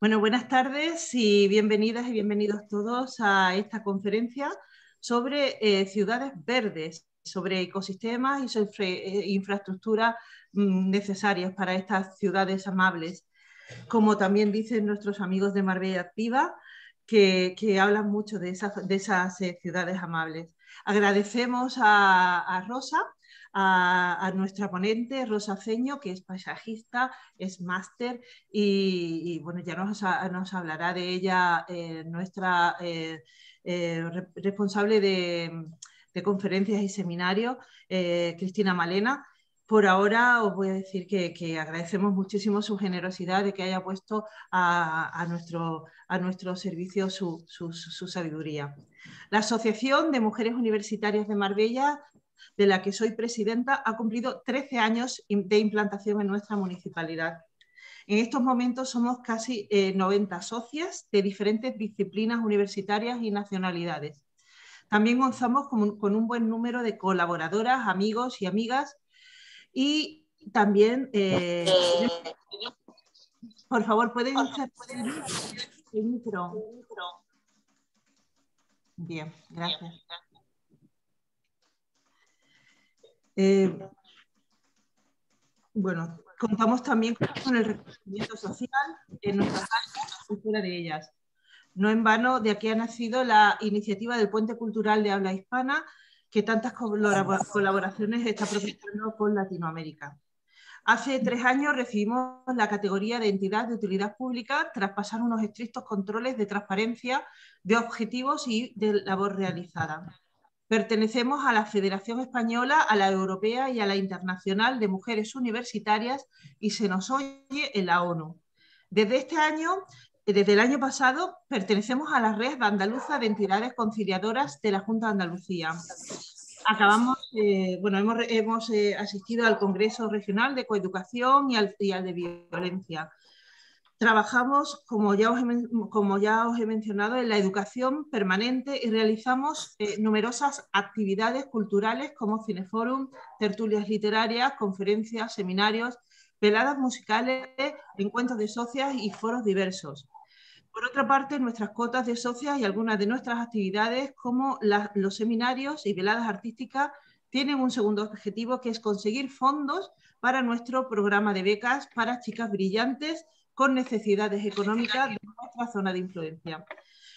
Bueno, buenas tardes y bienvenidas y bienvenidos todos a esta conferencia sobre ciudades verdes, sobre ecosistemas y sobre infraestructuras necesarias para estas ciudades amables. Como también dicen nuestros amigos de Marbella Activa, que hablan mucho de esas ciudades amables. Agradecemos a Rosa, a nuestra ponente, Rosa Ceño, que es paisajista, es máster y bueno, ya nos hablará de ella nuestra responsable de conferencias y seminarios, Cristina Malena. Por ahora os voy a decir que agradecemos muchísimo su generosidad de que haya puesto a nuestro servicio su sabiduría. La Asociación de Mujeres Universitarias de Marbella, de la que soy presidenta, ha cumplido 13 años de implantación en nuestra municipalidad. En estos momentos somos casi 90 socias de diferentes disciplinas universitarias y nacionalidades. También gozamos con un buen número de colaboradoras, amigos y amigas. Y también, por favor, ¿pueden usar el micro? Bien, gracias. Bueno, contamos también con el reconocimiento social en nuestras áreas y fuera de ellas. No en vano, de aquí ha nacido la iniciativa del Puente Cultural de Habla Hispana, que tantas colaboraciones está propiciando con Latinoamérica. Hace 3 años recibimos la categoría de entidad de utilidad pública tras pasar unos estrictos controles de transparencia, de objetivos y de labor realizada. Pertenecemos a la Federación Española, a la Europea y a la Internacional de Mujeres Universitarias y se nos oye en la ONU. Desde el año pasado, pertenecemos a la red andaluza de entidades conciliadoras de la Junta de Andalucía. Hemos asistido al Congreso Regional de Coeducación y al de Violencia. Trabajamos, como ya os he mencionado, en la educación permanente y realizamos numerosas actividades culturales como cineforum, tertulias literarias, conferencias, seminarios, veladas musicales, encuentros de socias y foros diversos. Por otra parte, nuestras cuotas de socias y algunas de nuestras actividades, como los seminarios y veladas artísticas, tienen un segundo objetivo, que es conseguir fondos para nuestro programa de becas para chicas brillantes con necesidades económicas de nuestra zona de influencia.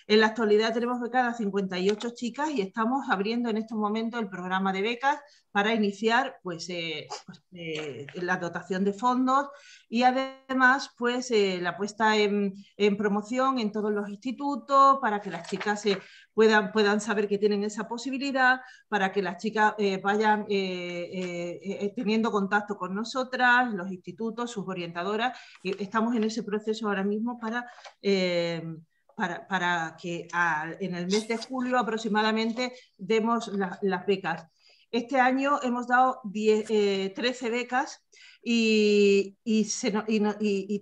En la actualidad tenemos becadas 58 chicas y estamos abriendo en estos momentos el programa de becas para iniciar la dotación de fondos y además la puesta en promoción en todos los institutos para que las chicas puedan saber que tienen esa posibilidad, para que las chicas vayan teniendo contacto con nosotras, los institutos, sus orientadoras, y estamos en ese proceso ahora mismo para que en el mes de julio aproximadamente demos las becas. Este año hemos dado 13 becas y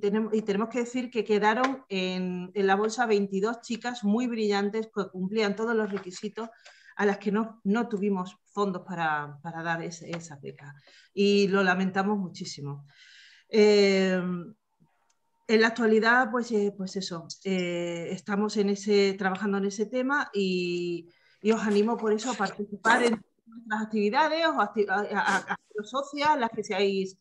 tenemos que decir que quedaron en la bolsa 22 chicas muy brillantes que cumplían todos los requisitos, a las que no tuvimos fondos para dar esa beca. Y lo lamentamos muchísimo. En la actualidad, pues eso, estamos trabajando en ese tema y os animo por eso a participar en nuestras actividades, o a haceros socias, las que seáis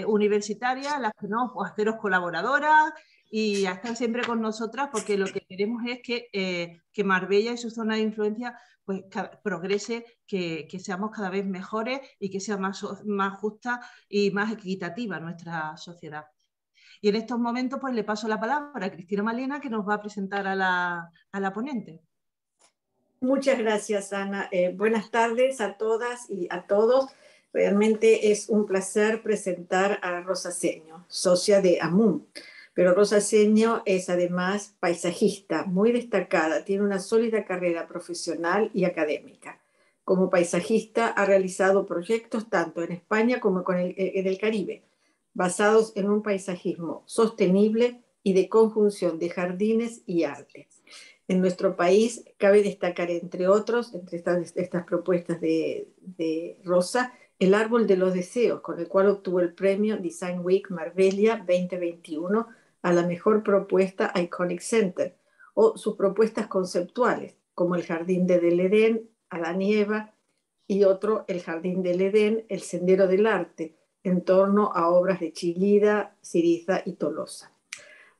universitarias, las que no, o haceros colaboradoras y a estar siempre con nosotras, porque lo que queremos es que Marbella y su zona de influencia pues progrese, que seamos cada vez mejores y que sea más justa y más equitativa nuestra sociedad. Y en estos momentos pues le paso la palabra a Cristina Malena, que nos va a presentar a la ponente. Muchas gracias, Ana. Buenas tardes a todas y a todos. Realmente es un placer presentar a Rosa Ceño, socia de AMUN. Pero Rosa Ceño es además paisajista, muy destacada, tiene una sólida carrera profesional y académica. Como paisajista ha realizado proyectos tanto en España como en el Caribe, basados en un paisajismo sostenible y de conjunción de jardines y arte. En nuestro país cabe destacar, entre otros, entre estas propuestas de Rosa, el Árbol de los Deseos, con el cual obtuvo el premio Design Week Marbella 2021 a la mejor propuesta Iconic Center o sus propuestas conceptuales, como el Jardín del Edén, Adán y Eva, y otro, el Jardín del Edén, el Sendero del Arte, en torno a obras de Chillida, Syriza y Tolosa.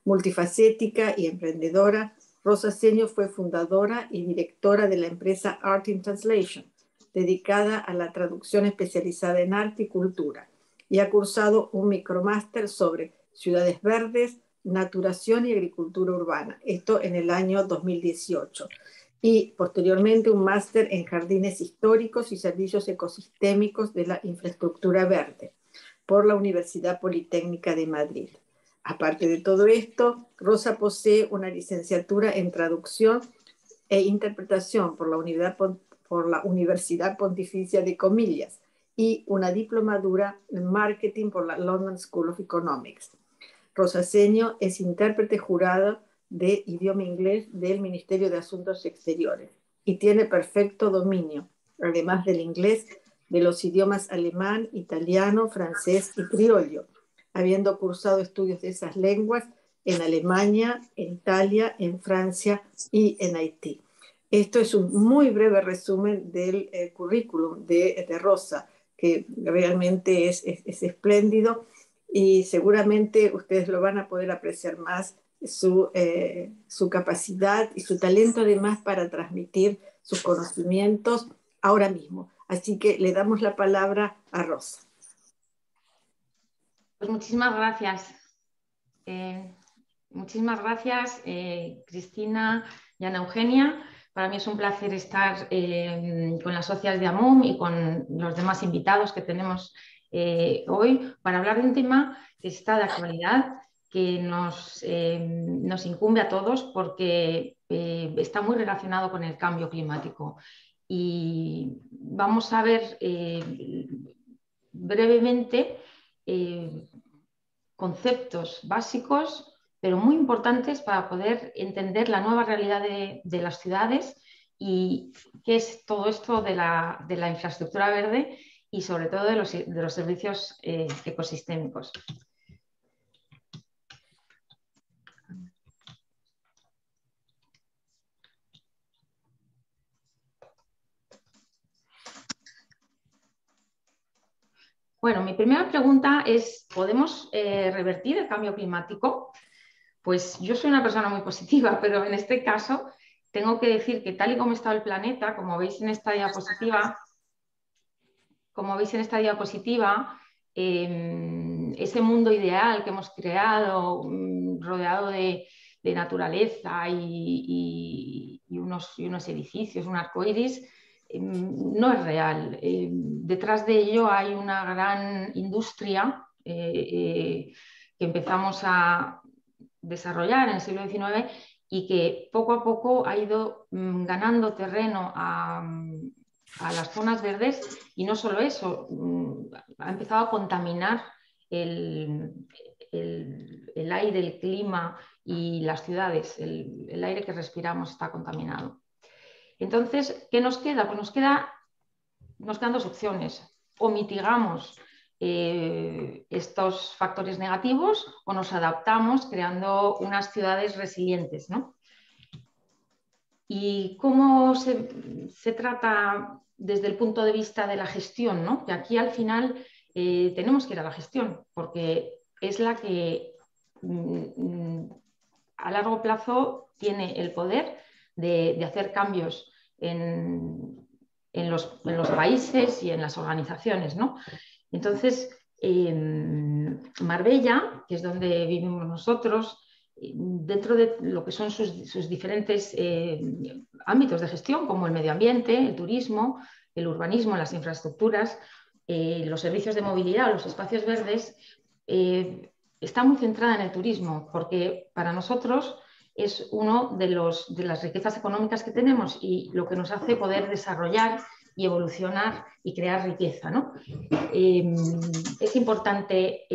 Multifacética y emprendedora, Rosa Seño fue fundadora y directora de la empresa Art in Translation, dedicada a la traducción especializada en arte y cultura, y ha cursado un micromáster sobre ciudades verdes, naturación y agricultura urbana, esto en el año 2018, y posteriormente un máster en jardines históricos y servicios ecosistémicos de la infraestructura verde por la Universidad Politécnica de Madrid. Aparte de todo esto, Rosa posee una licenciatura en traducción e interpretación por la Universidad Pontificia de Comillas y una diplomadura en marketing por la London School of Economics. Rosa Seño es intérprete jurado de idioma inglés del Ministerio de Asuntos Exteriores y tiene perfecto dominio, además del inglés, de los idiomas alemán, italiano, francés y criollo, habiendo cursado estudios de esas lenguas en Alemania, en Italia, en Francia y en Haití. Esto es un muy breve resumen del currículum de Rosa, que realmente es espléndido y seguramente ustedes lo van a poder apreciar más, su capacidad y su talento además para transmitir sus conocimientos ahora mismo. Así que le damos la palabra a Rosa. Pues muchísimas gracias. Muchísimas gracias, Cristina y Ana Eugenia. Para mí es un placer estar con las socias de AMUM y con los demás invitados que tenemos hoy para hablar de un tema que está de actualidad, que nos incumbe a todos porque está muy relacionado con el cambio climático. Y vamos a ver brevemente conceptos básicos, pero muy importantes para poder entender la nueva realidad de las ciudades y qué es todo esto de la infraestructura verde y sobre todo de los servicios ecosistémicos. Bueno, mi primera pregunta es, ¿podemos revertir el cambio climático? Pues yo soy una persona muy positiva, pero en este caso tengo que decir que tal y como está el planeta, como veis en esta diapositiva, ese mundo ideal que hemos creado, rodeado de naturaleza y unos edificios, un arco iris, no es real. Detrás de ello hay una gran industria que empezamos a desarrollar en el siglo XIX y que poco a poco ha ido ganando terreno a las zonas verdes, y no solo eso, ha empezado a contaminar el aire, el clima y las ciudades. El aire que respiramos está contaminado. Entonces, ¿qué nos queda? Pues nos quedan dos opciones: o mitigamos estos factores negativos o nos adaptamos creando unas ciudades resilientes, ¿no? ¿Y cómo se trata desde el punto de vista de la gestión, ¿no? Que aquí al final tenemos que ir a la gestión, porque es la que a largo plazo tiene el poder de hacer cambios en los países y en las organizaciones, ¿no? Entonces, Marbella, que es donde vivimos nosotros, dentro de lo que son sus diferentes ámbitos de gestión, como el medio ambiente, el turismo, el urbanismo, las infraestructuras, los servicios de movilidad, los espacios verdes, está muy centrada en el turismo, porque para nosotros es uno de las riquezas económicas que tenemos y lo que nos hace poder desarrollar y evolucionar y crear riqueza, ¿no? Es importante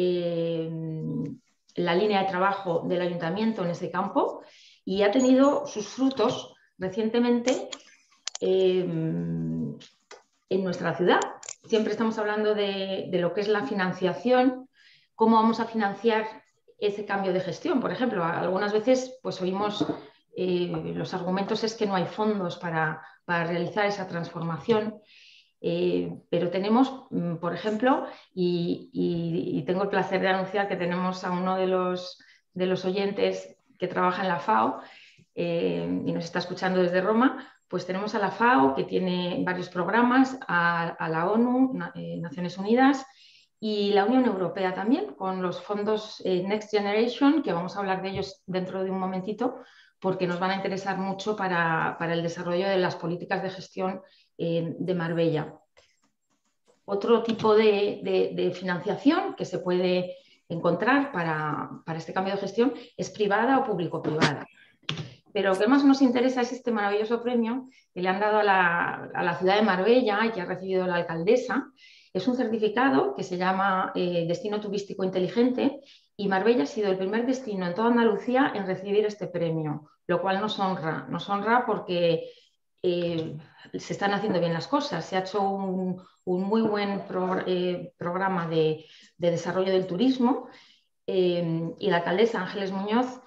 la línea de trabajo del ayuntamiento en ese campo y ha tenido sus frutos recientemente en nuestra ciudad. Siempre estamos hablando de lo que es la financiación, cómo vamos a financiar ese cambio de gestión. Por ejemplo, algunas veces pues oímos los argumentos es que no hay fondos para realizar esa transformación. Pero tenemos, por ejemplo, y tengo el placer de anunciar que tenemos a uno de los oyentes que trabaja en la FAO y nos está escuchando desde Roma, pues tenemos a la FAO que tiene varios programas, a la ONU, Naciones Unidas, y la Unión Europea también, con los fondos Next Generation, que vamos a hablar de ellos dentro de un momentito, porque nos van a interesar mucho para el desarrollo de las políticas de gestión de Marbella. Otro tipo de financiación que se puede encontrar para este cambio de gestión es privada o público-privada. Pero lo que más nos interesa es este maravilloso premio que le han dado a la ciudad de Marbella y que ha recibido la alcaldesa. Es un certificado que se llama Destino Turístico Inteligente, y Marbella ha sido el primer destino en toda Andalucía en recibir este premio, lo cual nos honra porque se están haciendo bien las cosas. Se ha hecho un muy buen programa de desarrollo del turismo, y la alcaldesa Ángeles Muñoz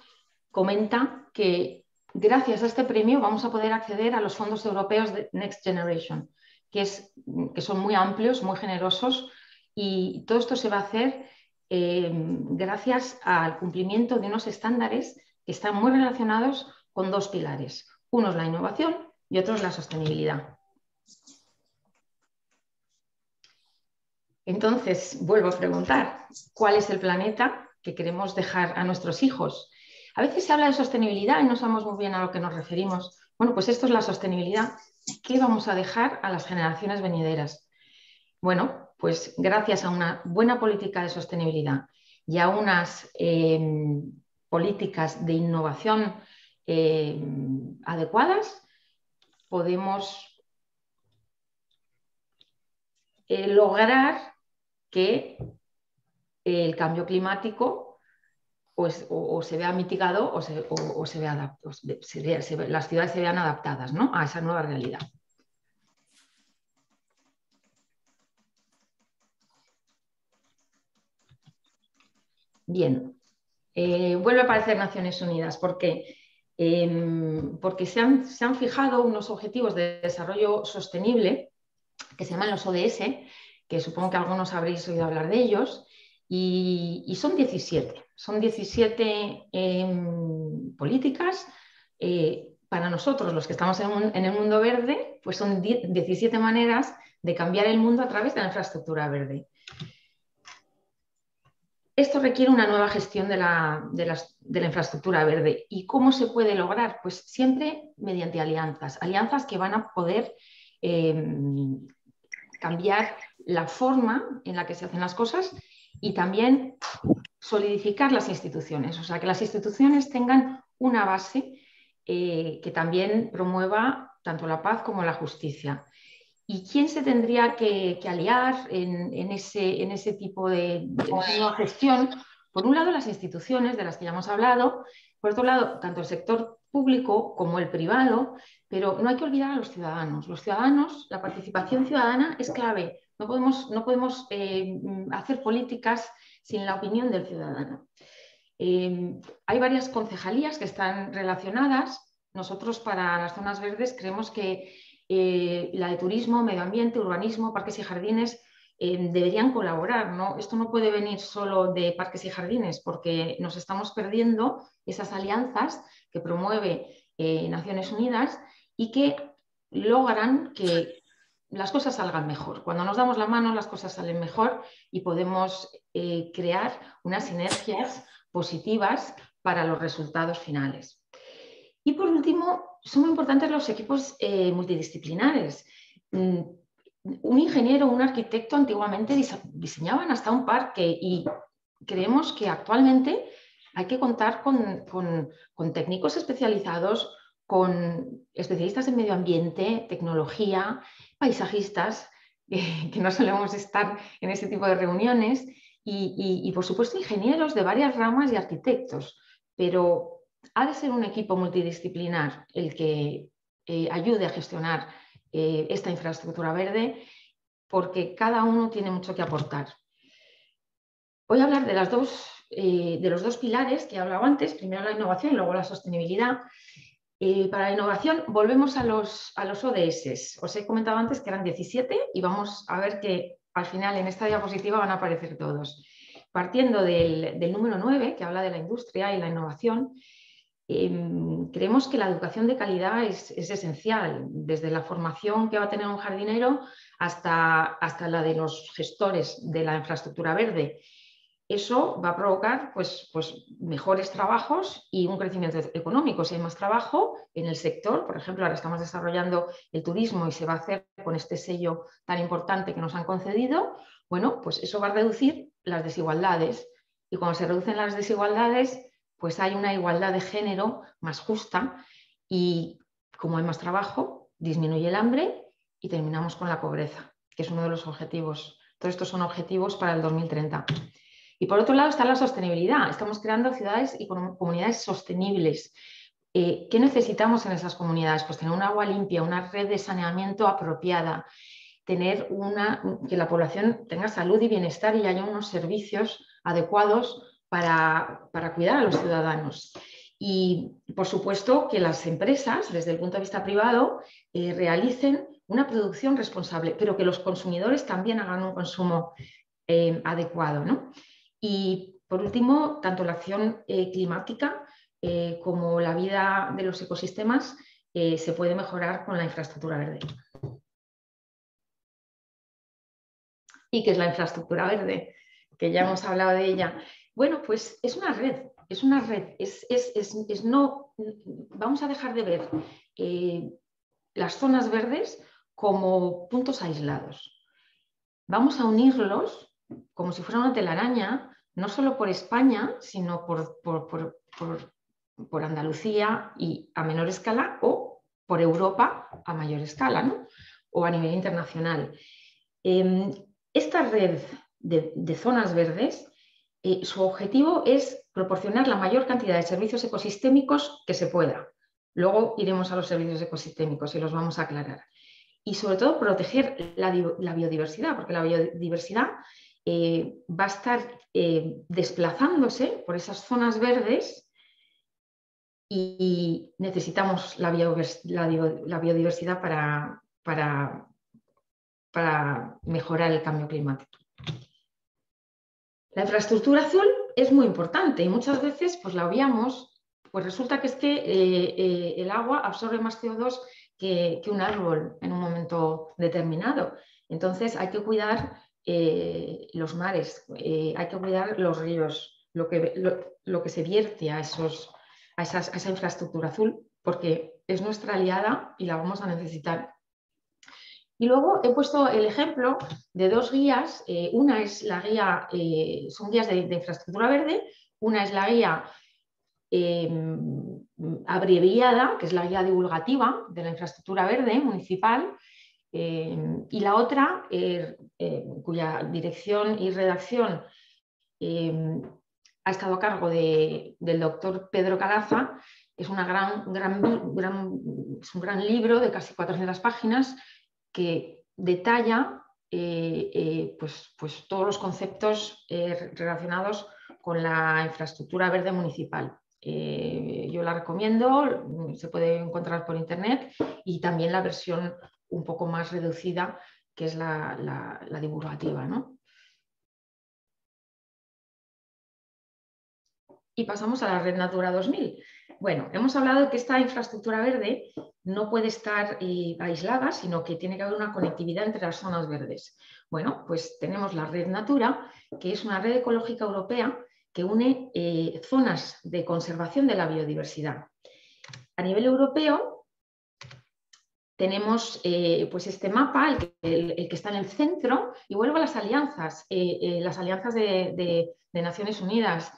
comenta que gracias a este premio vamos a poder acceder a los fondos europeos de Next Generation, que son muy amplios, muy generosos, y todo esto se va a hacer gracias al cumplimiento de unos estándares que están muy relacionados con dos pilares. Uno es la innovación y otro es la sostenibilidad. Entonces, vuelvo a preguntar, ¿cuál es el planeta que queremos dejar a nuestros hijos? A veces se habla de sostenibilidad y no sabemos muy bien a lo que nos referimos. Bueno, pues esto es la sostenibilidad. ¿Qué vamos a dejar a las generaciones venideras? Bueno, pues gracias a una buena política de sostenibilidad y a unas políticas de innovación adecuadas, podemos lograr que el cambio climático pues, o se vea mitigado o las ciudades se vean adaptadas, ¿no?, a esa nueva realidad. Bien, vuelve a aparecer Naciones Unidas. ¿Por qué? Porque se han fijado unos objetivos de desarrollo sostenible que se llaman los ODS, que supongo que algunos habréis oído hablar de ellos, y son 17. Son 17 políticas. Para nosotros, los que estamos en el mundo verde, pues son 17 maneras de cambiar el mundo a través de la infraestructura verde. Esto requiere una nueva gestión de la infraestructura verde. ¿Y cómo se puede lograr? Pues siempre mediante alianzas que van a poder cambiar la forma en la que se hacen las cosas y también solidificar las instituciones, o sea, que las instituciones tengan una base que también promueva tanto la paz como la justicia. ¿Y quién se tendría que aliar en ese tipo de nueva gestión? Por un lado, las instituciones de las que ya hemos hablado, por otro lado, tanto el sector público como el privado, pero no hay que olvidar a los ciudadanos. Los ciudadanos, la participación ciudadana es clave. No podemos hacer políticas sin la opinión del ciudadano. Hay varias concejalías que están relacionadas. Nosotros, para las zonas verdes, creemos que la de turismo, medio ambiente, urbanismo, parques y jardines deberían colaborar, ¿no? Esto no puede venir solo de parques y jardines, porque nos estamos perdiendo esas alianzas que promueve Naciones Unidas y que logran que las cosas salgan mejor. Cuando nos damos la mano, las cosas salen mejor y podemos crear unas sinergias positivas para los resultados finales. Y por último, son muy importantes los equipos multidisciplinares. Un ingeniero, un arquitecto antiguamente diseñaban hasta un parque, y creemos que actualmente hay que contar con técnicos especializados, con especialistas en medio ambiente, tecnología, paisajistas, que no solemos estar en ese tipo de reuniones, y por supuesto ingenieros de varias ramas y arquitectos, pero ha de ser un equipo multidisciplinar el que ayude a gestionar esta infraestructura verde, porque cada uno tiene mucho que aportar. Voy a hablar de las dos de los dos pilares que he hablado antes, primero la innovación y luego la sostenibilidad. Para la innovación volvemos a los ODS. Os he comentado antes que eran 17 y vamos a ver que al final en esta diapositiva van a aparecer todos. Partiendo del número 9, que habla de la industria y la innovación, creemos que la educación de calidad es esencial, desde la formación que va a tener un jardinero hasta la de los gestores de la infraestructura verde. Eso va a provocar pues, mejores trabajos y un crecimiento económico. Si hay más trabajo en el sector, por ejemplo, ahora estamos desarrollando el turismo y se va a hacer con este sello tan importante que nos han concedido, bueno, pues eso va a reducir las desigualdades. Y cuando se reducen las desigualdades, pues hay una igualdad de género más justa y como hay más trabajo, disminuye el hambre y terminamos con la pobreza, que es uno de los objetivos. Todos estos son objetivos para el 2030. Y por otro lado está la sostenibilidad. Estamos creando ciudades y comunidades sostenibles. ¿Qué necesitamos en esas comunidades? Pues tener un agua limpia, una red de saneamiento apropiada, tener que la población tenga salud y bienestar y haya unos servicios adecuados para cuidar a los ciudadanos. Y, por supuesto, que las empresas, desde el punto de vista privado, realicen una producción responsable, pero que los consumidores también hagan un consumo adecuado, ¿no? Y, por último, tanto la acción climática como la vida de los ecosistemas se puede mejorar con la infraestructura verde. ¿Y qué es la infraestructura verde? Que ya hemos hablado de ella. Bueno, pues es una red, vamos a dejar de ver las zonas verdes como puntos aislados. Vamos a unirlos como si fuera una telaraña, no solo por España, sino por Andalucía y a menor escala, o por Europa a mayor escala, ¿no? O a nivel internacional. Esta red de zonas verdes, su objetivo es proporcionar la mayor cantidad de servicios ecosistémicos que se pueda. Luego iremos a los servicios ecosistémicos y los vamos a aclarar. Y sobre todo proteger la biodiversidad, porque la biodiversidad va a estar desplazándose por esas zonas verdes y necesitamos la biodiversidad para mejorar el cambio climático. La infraestructura azul es muy importante y muchas veces pues, la obviamos, pues resulta que es que el agua absorbe más CO2 que un árbol en un momento determinado. Entonces hay que cuidar los mares, hay que cuidar los ríos, lo que se vierte a esa infraestructura azul, porque es nuestra aliada y la vamos a necesitar. Y luego he puesto el ejemplo de dos guías. Una es la guía, son guías de infraestructura verde. Una es la guía abreviada, que es la guía divulgativa de la infraestructura verde municipal. Y la otra, cuya dirección y redacción ha estado a cargo del doctor Pedro Caraza. Es un gran libro de casi 400 páginas que detalla pues todos los conceptos relacionados con la infraestructura verde municipal. Yo la recomiendo, se puede encontrar por internet, y también la versión un poco más reducida, que es la divulgativa, ¿no? Y pasamos a la Red Natura 2000. Bueno, hemos hablado de que esta infraestructura verde no puede estar aislada, sino que tiene que haber una conectividad entre las zonas verdes. Bueno, pues tenemos la Red Natura, que es una red ecológica europea que une zonas de conservación de la biodiversidad. A nivel europeo tenemos pues este mapa, el que está en el centro, y vuelvo a las alianzas de Naciones Unidas.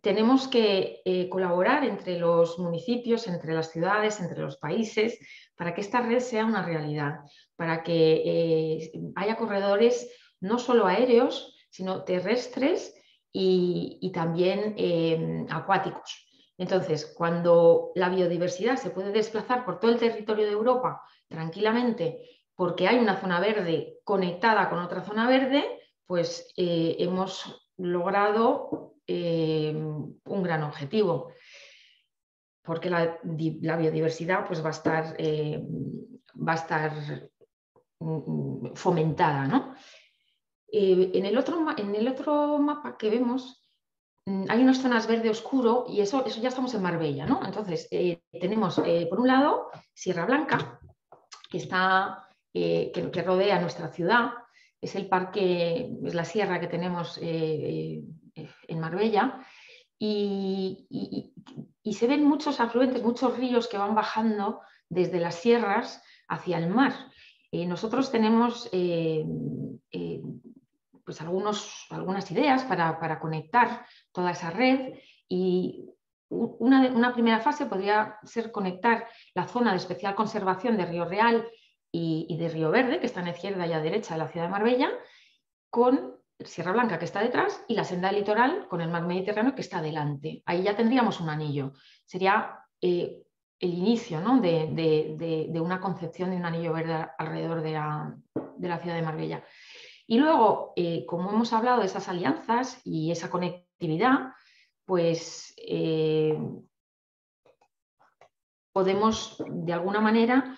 Tenemos que colaborar entre los municipios, entre las ciudades, entre los países, para que esta red sea una realidad, para que haya corredores no solo aéreos, sino terrestres y también acuáticos. Entonces, cuando la biodiversidad se puede desplazar por todo el territorio de Europa tranquilamente, porque hay una zona verde conectada con otra zona verde, pues hemos logrado un gran objetivo, porque la biodiversidad pues, va a estar fomentada, ¿no? En el otro mapa que vemos hay unas zonas verde oscuro y eso ya estamos en Marbella, ¿no? Entonces tenemos por un lado Sierra Blanca, que rodea nuestra ciudad, es el parque, es la sierra que tenemos en Marbella, y se ven muchos afluentes, muchos ríos que van bajando desde las sierras hacia el mar. Nosotros tenemos pues algunas ideas para conectar toda esa red, y una primera fase podría ser conectar la zona de especial conservación de Río Real y de Río Verde, que está a la izquierda y a la derecha de la ciudad de Marbella, con Sierra Blanca, que está detrás, y la senda del litoral con el mar Mediterráneo, que está delante. Ahí ya tendríamos un anillo. Sería el inicio, ¿no? de una concepción de un anillo verde alrededor de la ciudad de Marbella. Y luego, como hemos hablado de esas alianzas y esa conectividad, pues podemos de alguna manera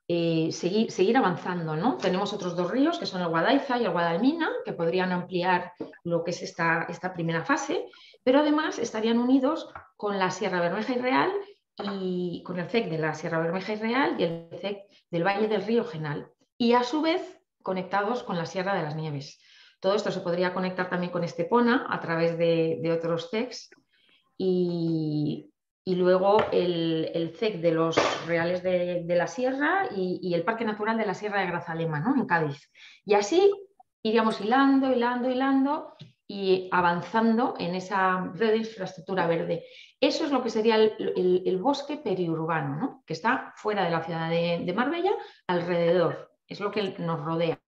seguir avanzando, ¿no? Tenemos otros dos ríos, que son el Guadaiza y el Guadalmina, que podrían ampliar lo que es esta primera fase, pero además estarían unidos con la Sierra Bermeja y Real, y con el CEC de la Sierra Bermeja y Real y el CEC del Valle del Río Genal, y a su vez conectados con la Sierra de las Nieves. Todo esto se podría conectar también con Estepona a través de otros CECs, y luego el CEC de los Reales de la Sierra y el Parque Natural de la Sierra de Grazalema, ¿no? En Cádiz. Y así iríamos hilando y avanzando en esa red de infraestructura verde. Eso es lo que sería el bosque periurbano, ¿no? Que está fuera de la ciudad de Marbella, alrededor. Es lo que nos rodea.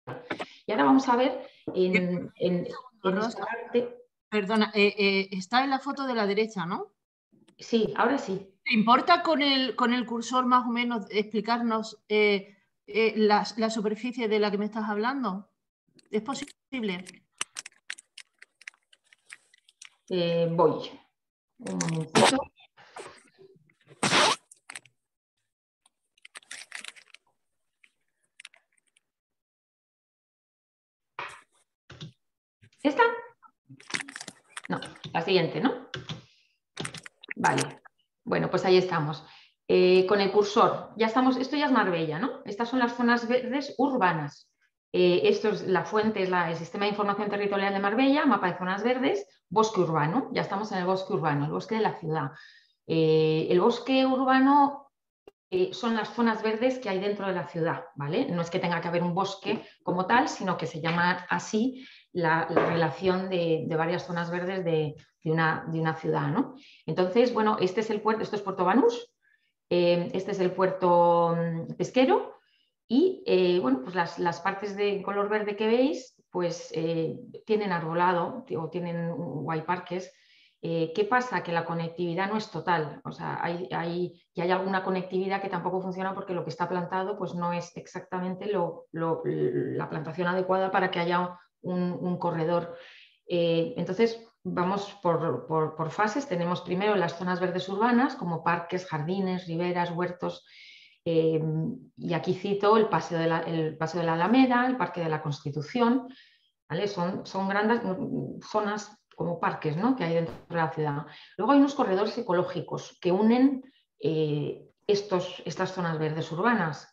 Y ahora vamos a ver en esta parte... Perdona, está en la foto de la derecha, ¿no? Sí, ahora sí. ¿Te importa con el cursor más o menos explicarnos la superficie de la que me estás hablando? ¿Es posible? Voy. Un momentito. ¿Esta? No, la siguiente, ¿no? Vale. Bueno, pues ahí estamos. Con el cursor, ya estamos, esto ya es Marbella, ¿no? Estas son las zonas verdes urbanas. Esto es la fuente, es el Sistema de Información Territorial de Marbella, mapa de zonas verdes, bosque urbano. Ya estamos en el bosque urbano, el bosque de la ciudad. El bosque urbano son las zonas verdes que hay dentro de la ciudad, ¿vale? No es que tenga que haber un bosque como tal, sino que se llama así la relación de varias zonas verdes de una ciudad, ¿no? Entonces, bueno, este es el puerto, esto es Puerto Banús, este es el puerto pesquero, y bueno, pues las partes de color verde que veis, pues tienen arbolado o tienen guayparques. ¿Qué pasa? Que la conectividad no es total, o sea, hay alguna conectividad que tampoco funciona porque lo que está plantado pues no es exactamente la plantación adecuada para que haya un corredor. Entonces, vamos por fases. Tenemos primero las zonas verdes urbanas, como parques, jardines, riberas, huertos, y aquí cito el Paseo de la Alameda, el Parque de la Constitución, ¿vale? Son grandes zonas como parques, ¿no? Que hay dentro de la ciudad. Luego hay unos corredores ecológicos que unen estas zonas verdes urbanas,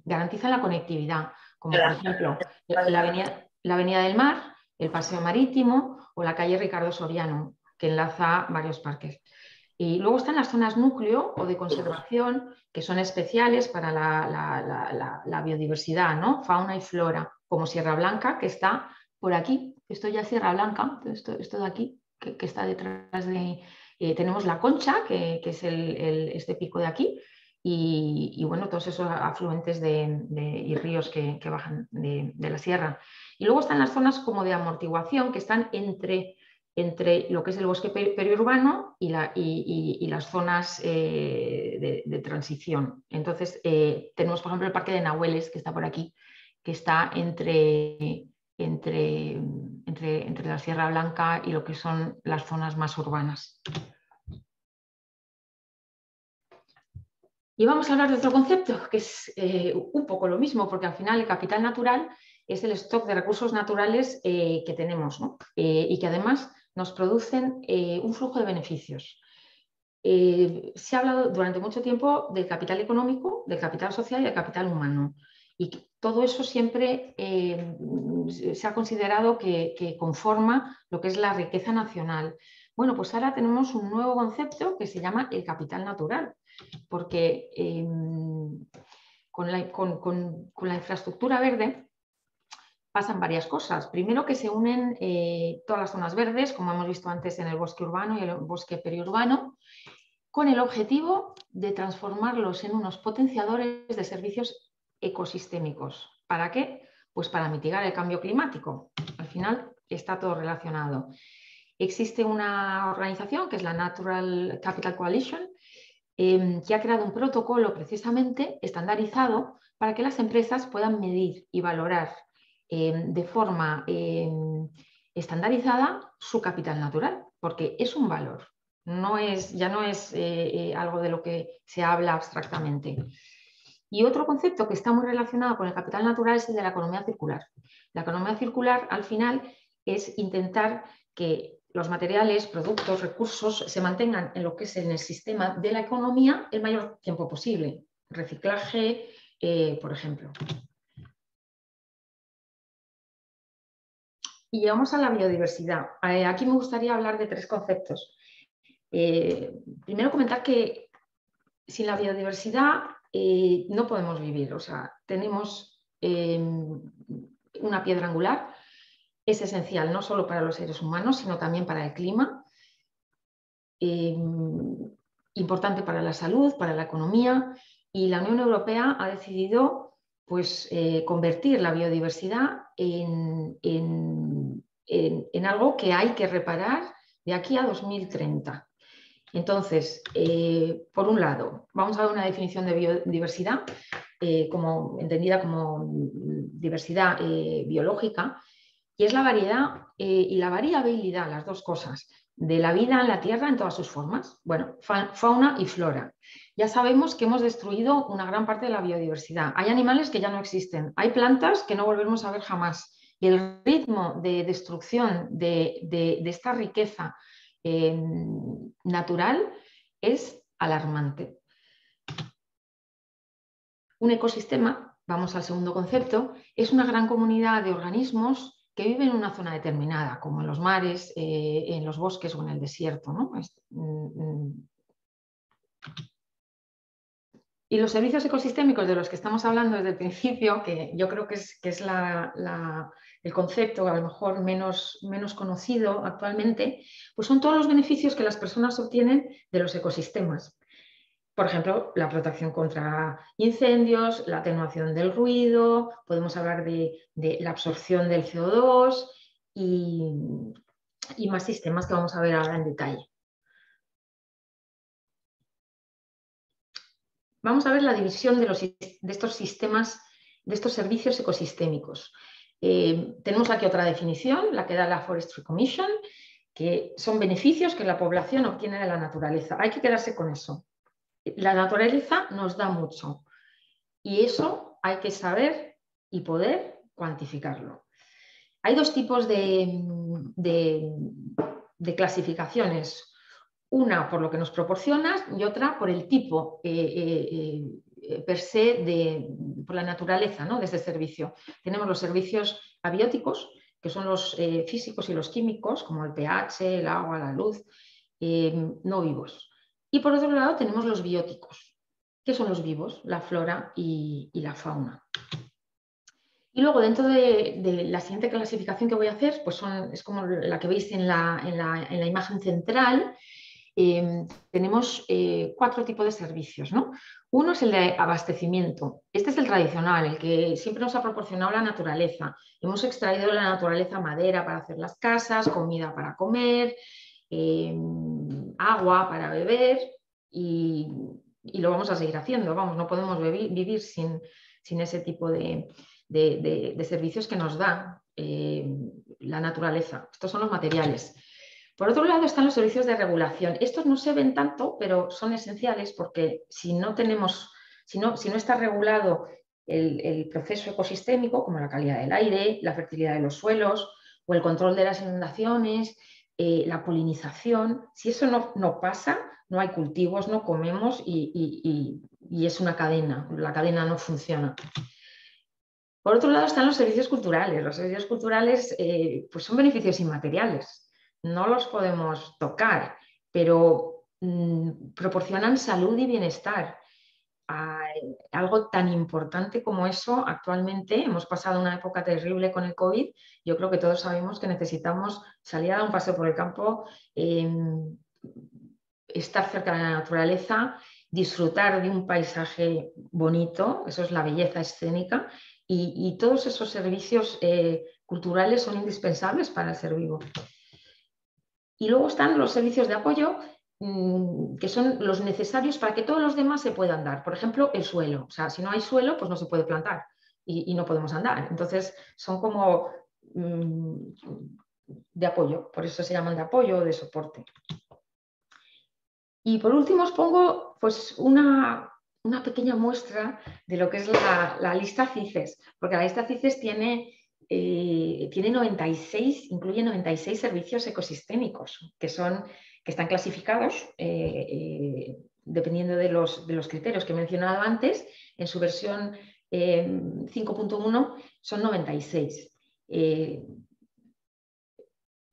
garantizan la conectividad, como por ejemplo la Avenida del Mar, el Paseo Marítimo o la calle Ricardo Soriano, que enlaza varios parques. Y luego están las zonas núcleo o de conservación, que son especiales para la biodiversidad, ¿no? Fauna y flora, como Sierra Blanca, que está por aquí. Esto ya es Sierra Blanca, esto de aquí, que está detrás de... tenemos la Concha, que es este pico de aquí, y bueno, todos esos afluentes y ríos que bajan de la sierra. Y luego están las zonas como de amortiguación, que están entre lo que es el bosque periurbano y las zonas de transición. Entonces, tenemos, por ejemplo, el Parque de Nahueles, que está por aquí, que está entre entre la Sierra Blanca y lo que son las zonas más urbanas. Y vamos a hablar de otro concepto, que es un poco lo mismo, porque al final el capital natural es el stock de recursos naturales que tenemos, ¿no? Y que además nos producen un flujo de beneficios. Se ha hablado durante mucho tiempo del capital económico, del capital social y del capital humano. Y todo eso siempre se ha considerado que conforma lo que es la riqueza nacional. Bueno, pues ahora tenemos un nuevo concepto que se llama el capital natural, porque con la infraestructura verde pasan varias cosas. Primero, que se unen todas las zonas verdes, como hemos visto antes en el bosque urbano y el bosque periurbano, con el objetivo de transformarlos en unos potenciadores de servicios ecosistémicos. ¿Para qué? Pues para mitigar el cambio climático. Al final está todo relacionado. Existe una organización que es la Natural Capital Coalition, que ha creado un protocolo precisamente estandarizado para que las empresas puedan medir y valorar de forma estandarizada su capital natural, porque es un valor. Ya no es algo de lo que se habla abstractamente. Y otro concepto que está muy relacionado con el capital natural es el de la economía circular. La economía circular, al final, es intentar que los materiales, productos, recursos se mantengan en lo que es en el sistema de la economía el mayor tiempo posible. Reciclaje, por ejemplo. Y llegamos a la biodiversidad. Aquí me gustaría hablar de tres conceptos. Primero, comentar que sin la biodiversidad no podemos vivir. O sea, tenemos una piedra angular. Es esencial no solo para los seres humanos, sino también para el clima. Importante para la salud, para la economía. Y la Unión Europea ha decidido pues, convertir la biodiversidad en algo que hay que reparar de aquí a 2030. Entonces, por un lado, vamos a dar una definición de biodiversidad entendida como diversidad biológica, y es la variedad y la variabilidad, las dos cosas, de la vida en la Tierra en todas sus formas. Bueno, fauna y flora. Ya sabemos que hemos destruido una gran parte de la biodiversidad. Hay animales que ya no existen, hay plantas que no volveremos a ver jamás. Y el ritmo de destrucción de esta riqueza natural es alarmante. Un ecosistema, vamos al segundo concepto, es una gran comunidad de organismos que viven en una zona determinada, como en los mares, en los bosques o en el desierto, ¿no? Y los servicios ecosistémicos de los que estamos hablando desde el principio, que yo creo que es el concepto a lo mejor menos conocido actualmente, pues son todos los beneficios que las personas obtienen de los ecosistemas. Por ejemplo, la protección contra incendios, la atenuación del ruido, podemos hablar de la absorción del CO2 y más sistemas que vamos a ver ahora en detalle. Vamos a ver la división de estos sistemas, de estos servicios ecosistémicos. Tenemos aquí otra definición, la que da la Forestry Commission, que son beneficios que la población obtiene de la naturaleza. Hay que quedarse con eso. La naturaleza nos da mucho y eso hay que saber y poder cuantificarlo. Hay dos tipos de clasificaciones. Una por lo que nos proporcionas y otra por el tipo per se, por la naturaleza, ¿no?, de este servicio. Tenemos los servicios abióticos, que son los físicos y los químicos, como el pH, el agua, la luz, no vivos. Y por otro lado tenemos los bióticos, que son los vivos, la flora y la fauna. Y luego dentro de la siguiente clasificación que voy a hacer, pues es como la que veis en la imagen central. Tenemos 4 tipos de servicios, ¿no? Uno es el de abastecimiento. Este es el tradicional, el que siempre nos ha proporcionado la naturaleza. Hemos extraído de la naturaleza madera para hacer las casas, comida para comer, agua para beber y lo vamos a seguir haciendo. Vamos, no podemos vivir sin ese tipo de servicios que nos da la naturaleza. Estos son los materiales. Por otro lado están los servicios de regulación. Estos no se ven tanto, pero son esenciales porque si no está regulado el proceso ecosistémico, como la calidad del aire, la fertilidad de los suelos o el control de las inundaciones, la polinización, si eso no pasa, no hay cultivos, no comemos y es una cadena, la cadena no funciona. Por otro lado están los servicios culturales. Los servicios culturales pues son beneficios inmateriales, no los podemos tocar, pero proporcionan salud y bienestar. Algo tan importante como eso, actualmente hemos pasado una época terrible con el COVID. Yo creo que todos sabemos que necesitamos salir a dar un paseo por el campo, estar cerca de la naturaleza, disfrutar de un paisaje bonito, eso es la belleza escénica, y todos esos servicios culturales son indispensables para el ser vivo. Y luego están los servicios de apoyo, que son los necesarios para que todos los demás se puedan dar. Por ejemplo, el suelo. O sea, si no hay suelo, pues no se puede plantar y no podemos andar. Entonces, son como de apoyo, por eso se llaman de apoyo o de soporte. Y por último os pongo pues, una pequeña muestra de lo que es la lista CITES, porque la lista CITES tiene 96, incluye 96 servicios ecosistémicos que están clasificados dependiendo de los criterios que he mencionado antes. En su versión 5.1 son 96.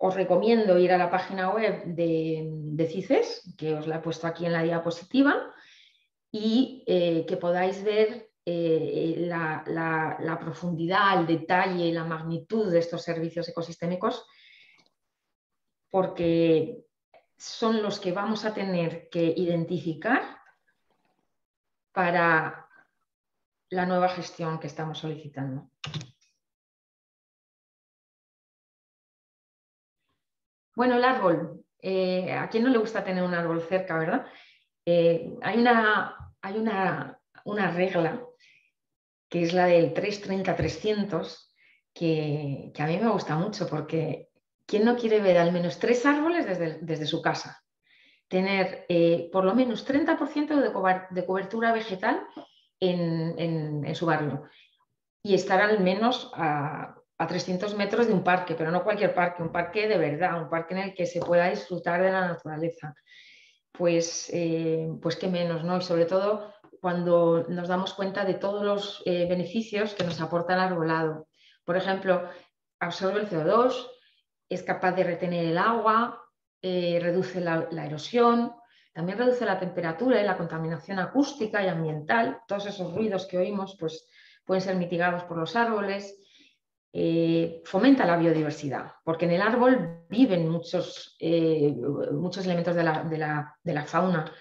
Os recomiendo ir a la página web de CITES, que os la he puesto aquí en la diapositiva, y que podáis ver la profundidad, el detalle, la magnitud de estos servicios ecosistémicos, porque son los que vamos a tener que identificar para la nueva gestión que estamos solicitando. Bueno, el árbol. ¿A quién no le gusta tener un árbol cerca, verdad? Hay una regla que es la del 3-30-300 que a mí me gusta mucho porque ¿quién no quiere ver al menos 3 árboles desde su casa? Tener por lo menos 30% de cobertura vegetal en su barrio y estar al menos a 300 metros de un parque, pero no cualquier parque, un parque de verdad, un parque en el que se pueda disfrutar de la naturaleza. Pues qué menos, ¿no? Y sobre todo cuando nos damos cuenta de todos los beneficios que nos aporta el arbolado. Por ejemplo, absorbe el CO2, es capaz de retener el agua, reduce la erosión, también reduce la temperatura y la contaminación acústica y ambiental. Todos esos ruidos que oímos pues, pueden ser mitigados por los árboles. Fomenta la biodiversidad, porque en el árbol viven muchos elementos de la fauna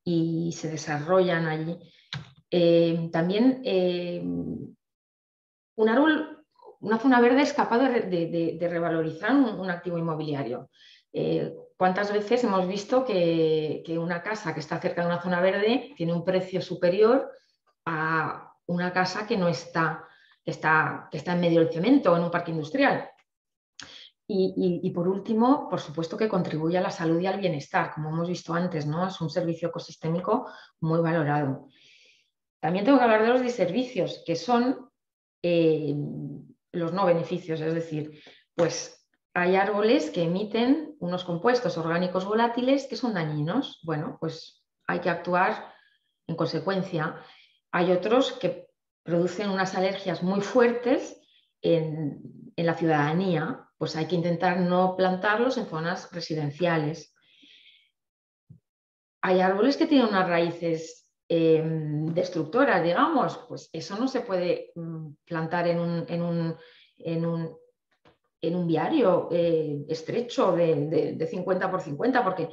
y se desarrollan allí. También un árbol, una zona verde es capaz de revalorizar un activo inmobiliario. ¿Cuántas veces hemos visto que una casa que está cerca de una zona verde tiene un precio superior a una casa que no está que está en medio del cemento o en un parque industrial? Y por último, por supuesto que contribuye a la salud y al bienestar, como hemos visto antes, ¿no? Es un servicio ecosistémico muy valorado. También tengo que hablar de los diservicios, que son los no beneficios, es decir, pues hay árboles que emiten unos compuestos orgánicos volátiles que son dañinos. Bueno, pues hay que actuar en consecuencia. Hay otros que producen unas alergias muy fuertes en la ciudadanía, pues hay que intentar no plantarlos en zonas residenciales. Hay árboles que tienen unas raíces destructoras, digamos, pues eso no se puede plantar en un viario estrecho de 50 por 50, porque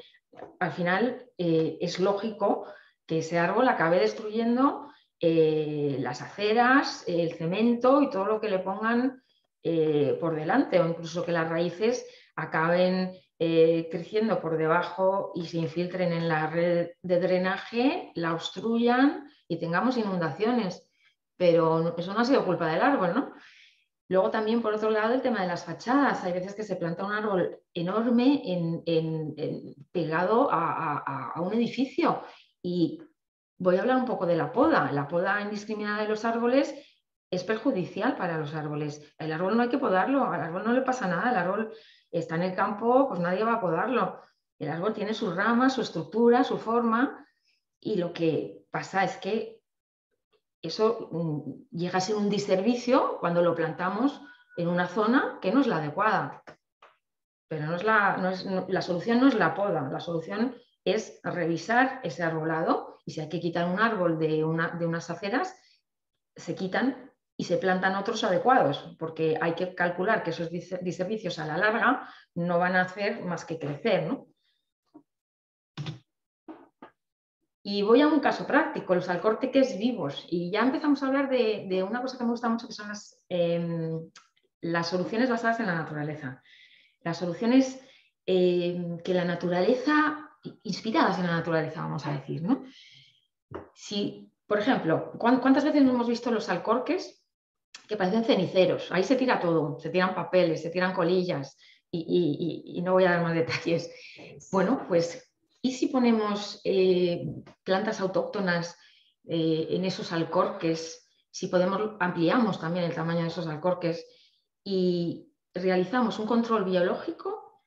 al final es lógico que ese árbol acabe destruyendo las aceras, el cemento y todo lo que le pongan por delante, o incluso que las raíces acaben creciendo por debajo y se infiltren en la red de drenaje, la obstruyan y tengamos inundaciones. Pero eso no ha sido culpa del árbol, ¿no? Luego también, por otro lado, el tema de las fachadas. Hay veces que se planta un árbol enorme pegado a un edificio. Y voy a hablar un poco de la poda. La poda indiscriminada de los árboles es perjudicial para los árboles. El árbol no hay que podarlo, al árbol no le pasa nada, el árbol está en el campo, pues nadie va a podarlo. El árbol tiene sus ramas, su estructura, su forma, y lo que pasa es que eso llega a ser un diservicio cuando lo plantamos en una zona que no es la adecuada. Pero la solución no es la poda, la solución es revisar ese arbolado, y si hay que quitar un árbol de unas aceras, se quitan y se plantan otros adecuados, porque hay que calcular que esos diservicios a la larga no van a hacer más que crecer, ¿no? Y voy a un caso práctico, los alcórteques vivos. Y ya empezamos a hablar de una cosa que me gusta mucho, que son las soluciones basadas en la naturaleza. Las soluciones que la naturaleza, inspiradas en la naturaleza, vamos a decir, ¿no? Si, por ejemplo, ¿cuántas veces hemos visto los alcorques que parecen ceniceros? Ahí se tira todo, se tiran papeles, se tiran colillas, y no voy a dar más detalles. Bueno, pues, ¿y si ponemos plantas autóctonas en esos alcorques? Si ampliamos también el tamaño de esos alcorques y realizamos un control biológico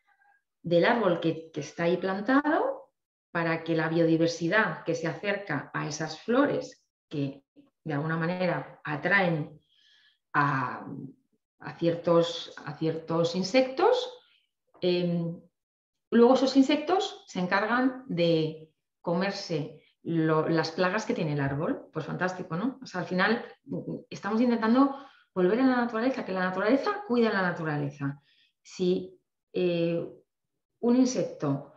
del árbol que está ahí plantado, para que la biodiversidad que se acerca a esas flores, que de alguna manera atraen a ciertos insectos, luego esos insectos se encargan de comerse las plagas que tiene el árbol. Pues fantástico, ¿no? O sea, al final estamos intentando volver a la naturaleza, que la naturaleza cuida a la naturaleza. Si un insecto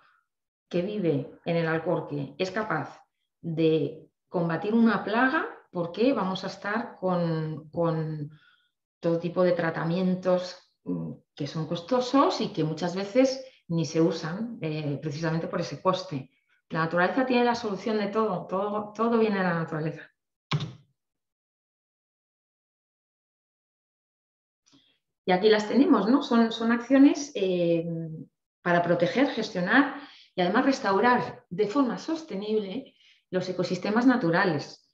que vive en el alcorque es capaz de combatir una plaga, ¿por qué vamos a estar con todo tipo de tratamientos que son costosos y que muchas veces ni se usan precisamente por ese coste? La naturaleza tiene la solución de todo, todo viene de la naturaleza. Y aquí las tenemos, ¿no? Son acciones para proteger, gestionar y además restaurar de forma sostenible los ecosistemas naturales,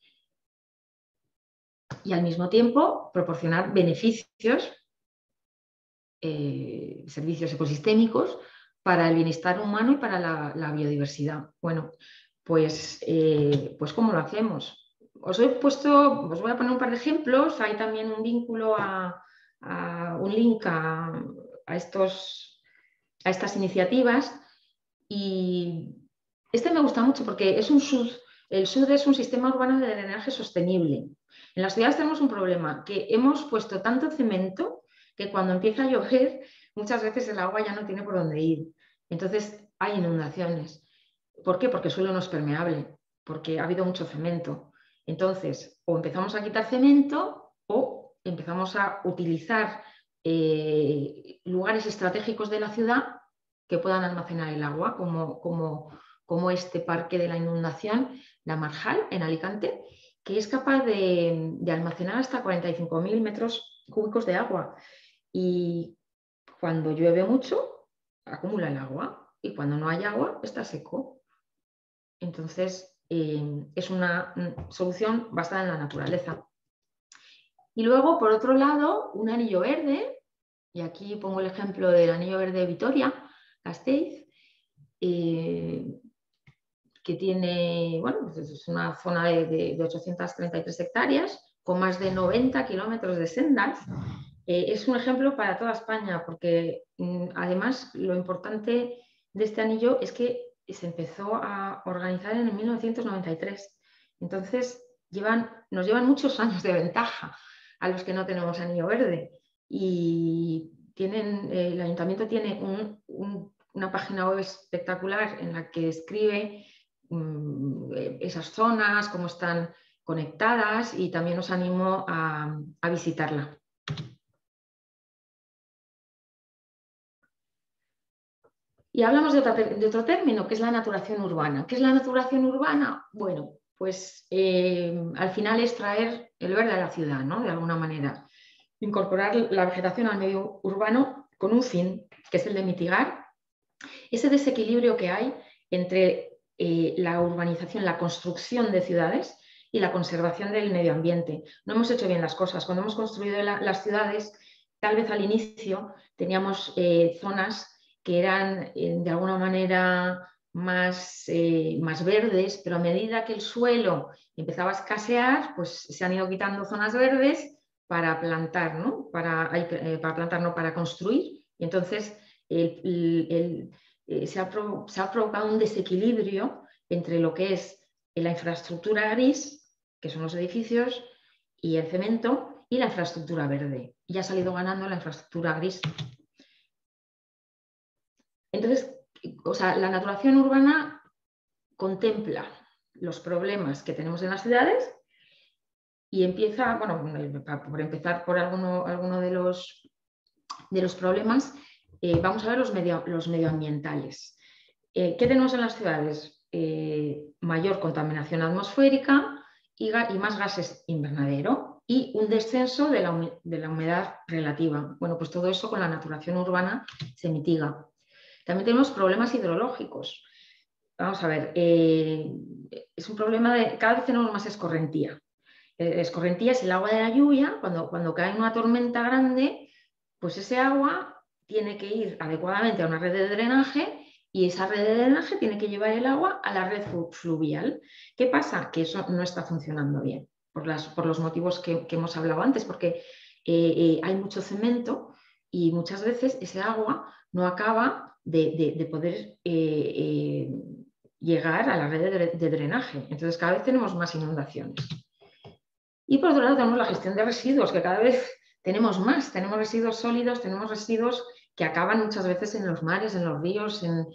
y al mismo tiempo proporcionar beneficios, servicios ecosistémicos para el bienestar humano y para la biodiversidad. Bueno, pues ¿cómo lo hacemos? Os voy a poner un par de ejemplos. Hay también un vínculo un link a estas iniciativas, y este me gusta mucho porque el SUD es un sistema urbano de drenaje sostenible. En las ciudades tenemos un problema, que hemos puesto tanto cemento que cuando empieza a llover muchas veces el agua ya no tiene por dónde ir. Entonces hay inundaciones. ¿Por qué? Porque el suelo no es permeable, porque ha habido mucho cemento. Entonces, o empezamos a quitar cemento o empezamos a utilizar lugares estratégicos de la ciudad que puedan almacenar el agua, como este parque de la inundación, la Marjal, en Alicante, que es capaz de almacenar hasta 45.000 metros cúbicos de agua. Y cuando llueve mucho, acumula el agua, y cuando no hay agua, está seco. Entonces, es una solución basada en la naturaleza. Y luego, por otro lado, un anillo verde, y aquí pongo el ejemplo del anillo verde de Vitoria-Gasteiz, que tiene, bueno, es una zona de 833 hectáreas, con más de 90 kilómetros de sendas. Es un ejemplo para toda España, porque además lo importante de este anillo es que se empezó a organizar en el 1993. Entonces, nos llevan muchos años de ventaja a los que no tenemos anillo verde. Y el ayuntamiento tiene una página web espectacular en la que describe esas zonas, cómo están conectadas, y también os animo a visitarla. Y hablamos de otro término, que es la naturación urbana. ¿Qué es la naturación urbana? Bueno, pues al final es traer el verde a la ciudad, ¿no? De alguna manera. incorporar la vegetación al medio urbano con un fin, que es el de mitigar ese desequilibrio que hay entre la urbanización, la construcción de ciudades y la conservación del medio ambiente. No hemos hecho bien las cosas. Cuando hemos construido las ciudades, tal vez al inicio teníamos zonas que eran de alguna manera más verdes, pero a medida que el suelo empezaba a escasear, pues se han ido quitando zonas verdes para plantar, ¿no? Para construir. Y entonces se ha provocado un desequilibrio entre lo que es la infraestructura gris, que son los edificios, y el cemento, y la infraestructura verde. Y ha salido ganando la infraestructura gris. Entonces, o sea, la naturalización urbana contempla los problemas que tenemos en las ciudades y empieza, bueno, por empezar por alguno de los problemas, vamos a ver los medioambientales. ¿Qué tenemos en las ciudades? Mayor contaminación atmosférica y más gases invernadero y un descenso de la humedad relativa. Bueno, pues todo eso con la naturalización urbana se mitiga. También tenemos problemas hidrológicos. Vamos a ver, es un problema de cada vez tenemos más escorrentía. Escorrentía es el agua de la lluvia, cuando cae una tormenta grande, pues ese agua tiene que ir adecuadamente a una red de drenaje y esa red de drenaje tiene que llevar el agua a la red fluvial. ¿Qué pasa? Que eso no está funcionando bien, por los motivos que hemos hablado antes, porque hay mucho cemento y muchas veces ese agua no acaba de poder llegar a la red de drenaje. Entonces cada vez tenemos más inundaciones. Y por otro lado tenemos la gestión de residuos, que cada vez tenemos más. Tenemos residuos sólidos, tenemos residuos que acaban muchas veces en los mares, en los ríos, en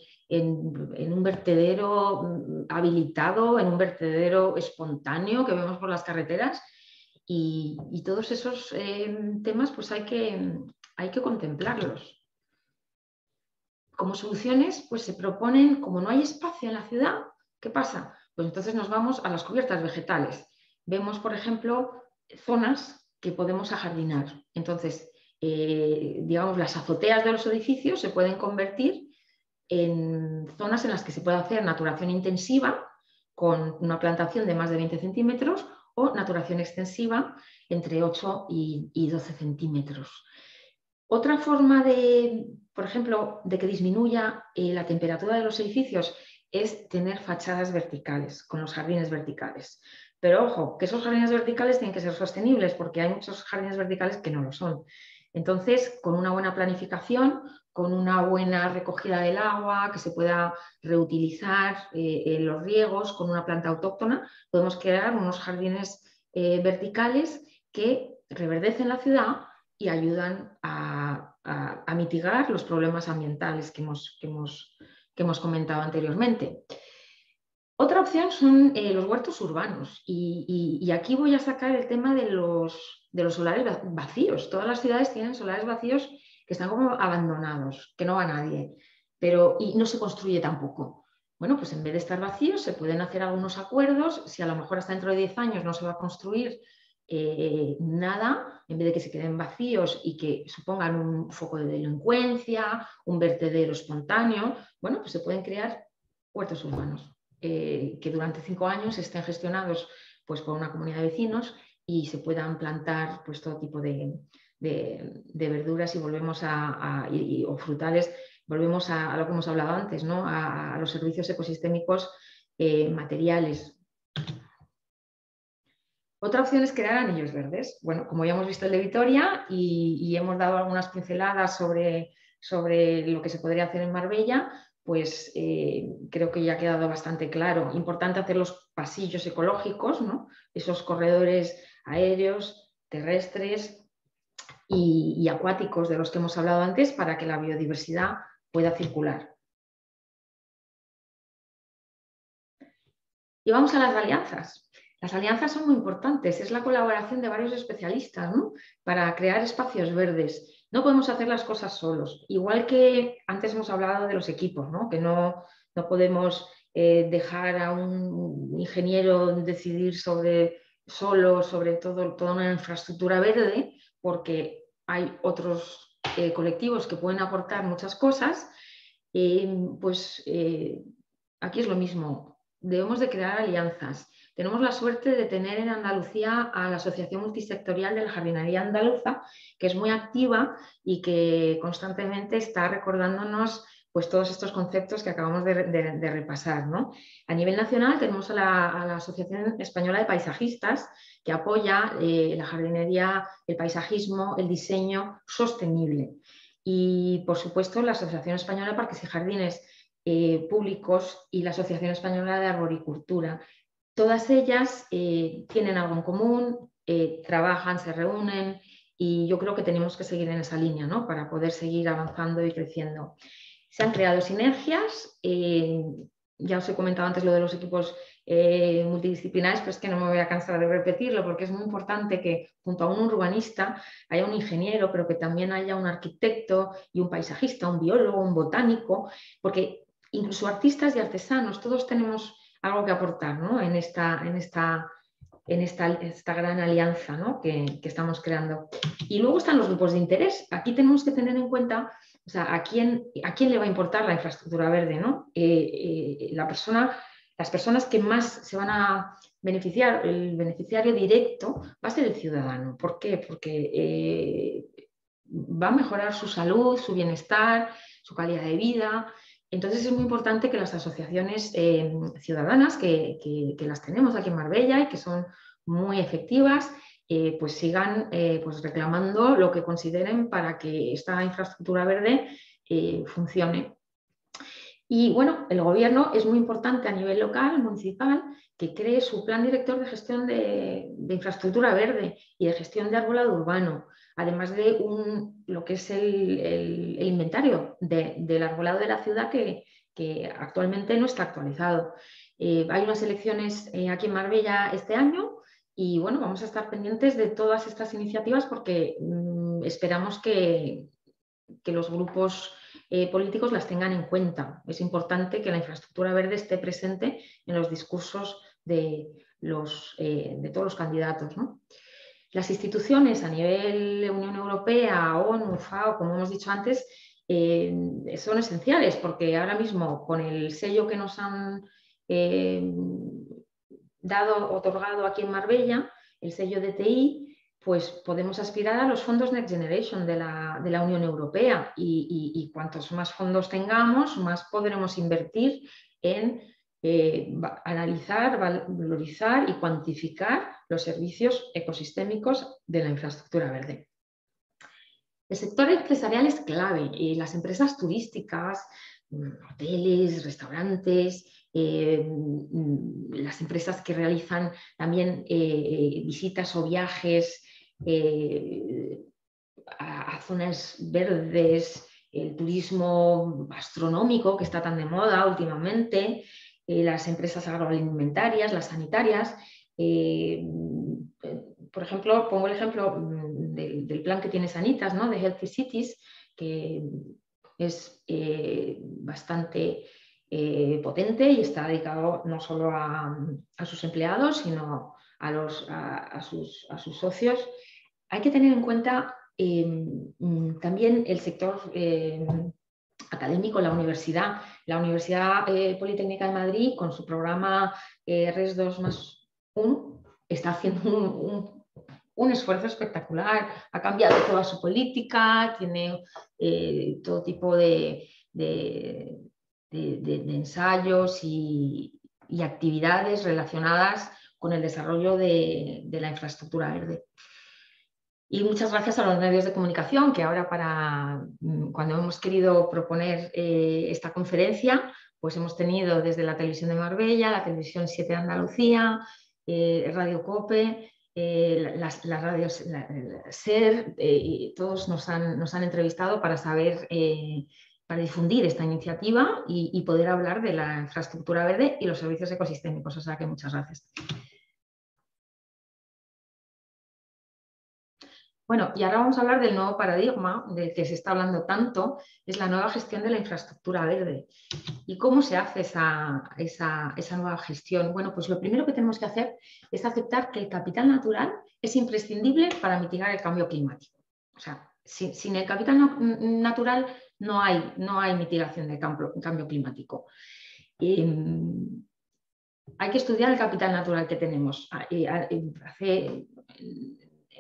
un vertedero habilitado, en un vertedero espontáneo que vemos por las carreteras. Y todos esos temas pues hay que contemplarlos. Como soluciones pues se proponen, como no hay espacio en la ciudad, ¿qué pasa? Pues entonces nos vamos a las cubiertas vegetales. Vemos, por ejemplo, zonas que podemos ajardinar. Entonces, digamos, las azoteas de los edificios se pueden convertir en zonas en las que se puede hacer naturación intensiva con una plantación de más de 20 centímetros o naturación extensiva entre 8 y 12 centímetros. Otra forma por ejemplo, de que disminuya la temperatura de los edificios es tener fachadas verticales, con los jardines verticales. Pero ojo, que esos jardines verticales tienen que ser sostenibles porque hay muchos jardines verticales que no lo son. Entonces, con una buena planificación, con una buena recogida del agua, que se pueda reutilizar los riegos, con una planta autóctona, podemos crear unos jardines verticales que reverdecen la ciudad y ayudan a mitigar los problemas ambientales que hemos comentado anteriormente. Otra opción son los huertos urbanos y aquí voy a sacar el tema de los solares vacíos. Todas las ciudades tienen solares vacíos que están como abandonados, que no va nadie, y no se construye tampoco. Bueno, pues en vez de estar vacíos se pueden hacer algunos acuerdos. Si a lo mejor hasta dentro de 10 años no se va a construir nada, en vez de que se queden vacíos y que supongan un foco de delincuencia, un vertedero espontáneo, bueno, pues se pueden crear huertos urbanos que durante 5 años estén gestionados pues, por una comunidad de vecinos y se puedan plantar pues, todo tipo de verduras y volvemos o frutales, volvemos a lo que hemos hablado antes, ¿no? a los servicios ecosistémicos materiales. Otra opción es crear anillos verdes. Bueno, como ya hemos visto el de Vitoria y hemos dado algunas pinceladas sobre lo que se podría hacer en Marbella, pues creo que ya ha quedado bastante claro. Importante hacer los pasillos ecológicos, ¿no? Esos corredores aéreos, terrestres y acuáticos de los que hemos hablado antes para que la biodiversidad pueda circular. Y vamos a las alianzas. Las alianzas son muy importantes, es la colaboración de varios especialistas, ¿no? Para crear espacios verdes. No podemos hacer las cosas solos. Igual que antes hemos hablado de los equipos, ¿no? Que no podemos dejar a un ingeniero decidir sobre toda una infraestructura verde, porque hay otros colectivos que pueden aportar muchas cosas, aquí es lo mismo. Debemos de crear alianzas. Tenemos la suerte de tener en Andalucía a la Asociación Multisectorial de la Jardinería Andaluza, que es muy activa y que constantemente está recordándonos pues, todos estos conceptos que acabamos de repasar, ¿no? A nivel nacional tenemos a la Asociación Española de Paisajistas, que apoya la jardinería, el paisajismo, el diseño sostenible. Y, por supuesto, la Asociación Española de Parques y Jardines Públicos y la Asociación Española de Arboricultura. Todas ellas tienen algo en común, trabajan, se reúnen y yo creo que tenemos que seguir en esa línea, ¿no? Para poder seguir avanzando y creciendo. Se han creado sinergias, ya os he comentado antes lo de los equipos multidisciplinares, pero es que no me voy a cansar de repetirlo porque es muy importante que junto a un urbanista haya un ingeniero, pero que también haya un arquitecto y un paisajista, un biólogo, un botánico, porque incluso artistas y artesanos, todos tenemos algo que aportar, ¿no? en esta gran alianza, ¿no? que estamos creando. Y luego están los grupos de interés. Aquí tenemos que tener en cuenta, o sea, a quién le va a importar la infraestructura verde, ¿no? Las personas que más se van a beneficiar, el beneficiario directo va a ser el ciudadano. ¿Por qué? Porque va a mejorar su salud, su bienestar, su calidad de vida. Entonces es muy importante que las asociaciones ciudadanas, que las tenemos aquí en Marbella y que son muy efectivas, pues sigan pues reclamando lo que consideren para que esta infraestructura verde funcione. Y bueno, el gobierno es muy importante a nivel local, municipal, que cree su plan director de gestión de infraestructura verde y de gestión de arbolado urbano, además de lo que es el inventario del arbolado de la ciudad que actualmente no está actualizado. Hay unas elecciones aquí en Marbella este año y bueno, vamos a estar pendientes de todas estas iniciativas porque esperamos que los grupos políticos las tengan en cuenta. Es importante que la infraestructura verde esté presente en los discursos de todos los candidatos, ¿no? Las instituciones a nivel de Unión Europea, ONU, FAO, como hemos dicho antes, son esenciales porque ahora mismo con el sello que nos han otorgado aquí en Marbella, el sello DTI, pues podemos aspirar a los fondos Next Generation de la Unión Europea y cuantos más fondos tengamos, más podremos invertir en analizar, valorizar y cuantificar los servicios ecosistémicos de la infraestructura verde. El sector empresarial es clave. Las empresas turísticas, hoteles, restaurantes, las empresas que realizan también visitas o viajes a zonas verdes, el turismo astronómico que está tan de moda últimamente, las empresas agroalimentarias, las sanitarias. Por ejemplo, pongo el ejemplo del plan que tiene Sanitas, ¿no? De Healthy Cities, que es bastante potente y está dedicado no solo a sus empleados, sino a sus socios. Hay que tener en cuenta también el sector académico, la Universidad Politécnica de Madrid, con su programa RES 2+1, está haciendo un esfuerzo espectacular. Ha cambiado toda su política, tiene todo tipo de ensayos y actividades relacionadas con el desarrollo de la infraestructura verde. Y muchas gracias a los medios de comunicación que ahora cuando hemos querido proponer esta conferencia, pues hemos tenido desde la Televisión de Marbella, la Televisión 7 de Andalucía, Radio COPE, las radios SER, todos nos han entrevistado para saber, para difundir esta iniciativa y poder hablar de la infraestructura verde y los servicios ecosistémicos. O sea que muchas gracias. Bueno, y ahora vamos a hablar del nuevo paradigma del que se está hablando tanto, es la nueva gestión de la infraestructura verde. ¿Y cómo se hace esa nueva gestión? Bueno, pues lo primero que tenemos que hacer es aceptar que el capital natural es imprescindible para mitigar el cambio climático. O sea, sin el capital natural no hay mitigación del cambio climático. Hay que estudiar el capital natural que tenemos. En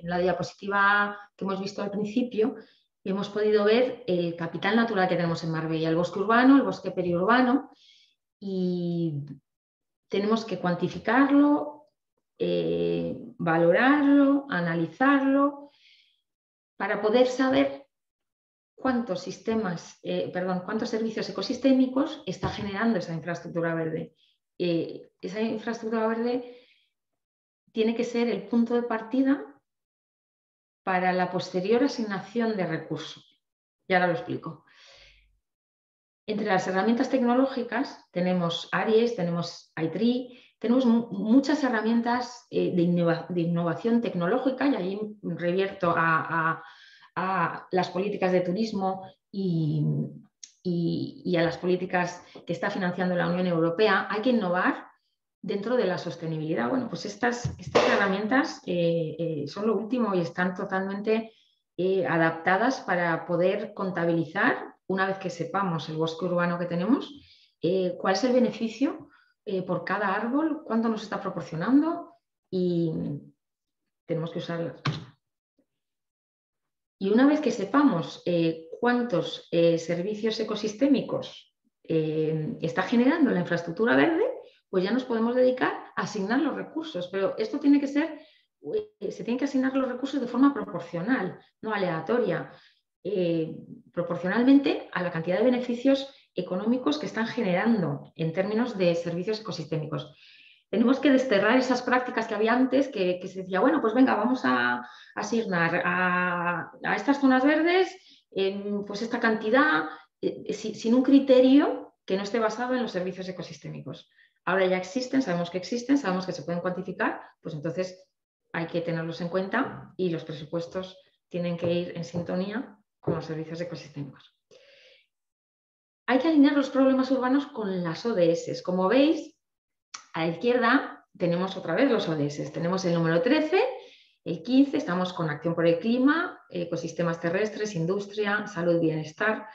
la diapositiva que hemos visto al principio, hemos podido ver el capital natural que tenemos en Marbella, el bosque urbano, el bosque periurbano, y tenemos que cuantificarlo, valorarlo, analizarlo, para poder saber cuántos servicios ecosistémicos está generando esa infraestructura verde. Esa infraestructura verde tiene que ser el punto de partida para la posterior asignación de recursos. Y ahora lo explico. Entre las herramientas tecnológicas tenemos ARIES, tenemos ITRI, tenemos muchas herramientas de innovación tecnológica, y ahí revierto a las políticas de turismo y a las políticas que está financiando la Unión Europea. Hay que innovar dentro de la sostenibilidad. Bueno, pues estas herramientas son lo último y están totalmente adaptadas para poder contabilizar, una vez que sepamos el bosque urbano que tenemos, cuál es el beneficio por cada árbol, cuánto nos está proporcionando, y tenemos que usarlas. Y una vez que sepamos cuántos servicios ecosistémicos está generando la infraestructura verde, pues ya nos podemos dedicar a asignar los recursos. Pero esto tiene que ser, se tienen que asignar los recursos de forma proporcional, no aleatoria, proporcionalmente a la cantidad de beneficios económicos que están generando en términos de servicios ecosistémicos. Tenemos que desterrar esas prácticas que había antes, que se decía, bueno, pues venga, vamos a asignar a estas zonas verdes pues esta cantidad, sin un criterio que no esté basado en los servicios ecosistémicos. Ahora ya existen, sabemos que se pueden cuantificar, pues entonces hay que tenerlos en cuenta, y los presupuestos tienen que ir en sintonía con los servicios ecosistémicos. Hay que alinear los problemas urbanos con las ODS. Como veis, a la izquierda tenemos otra vez los ODS. Tenemos el número 13, el 15, estamos con acción por el clima, ecosistemas terrestres, industria, salud, bienestar,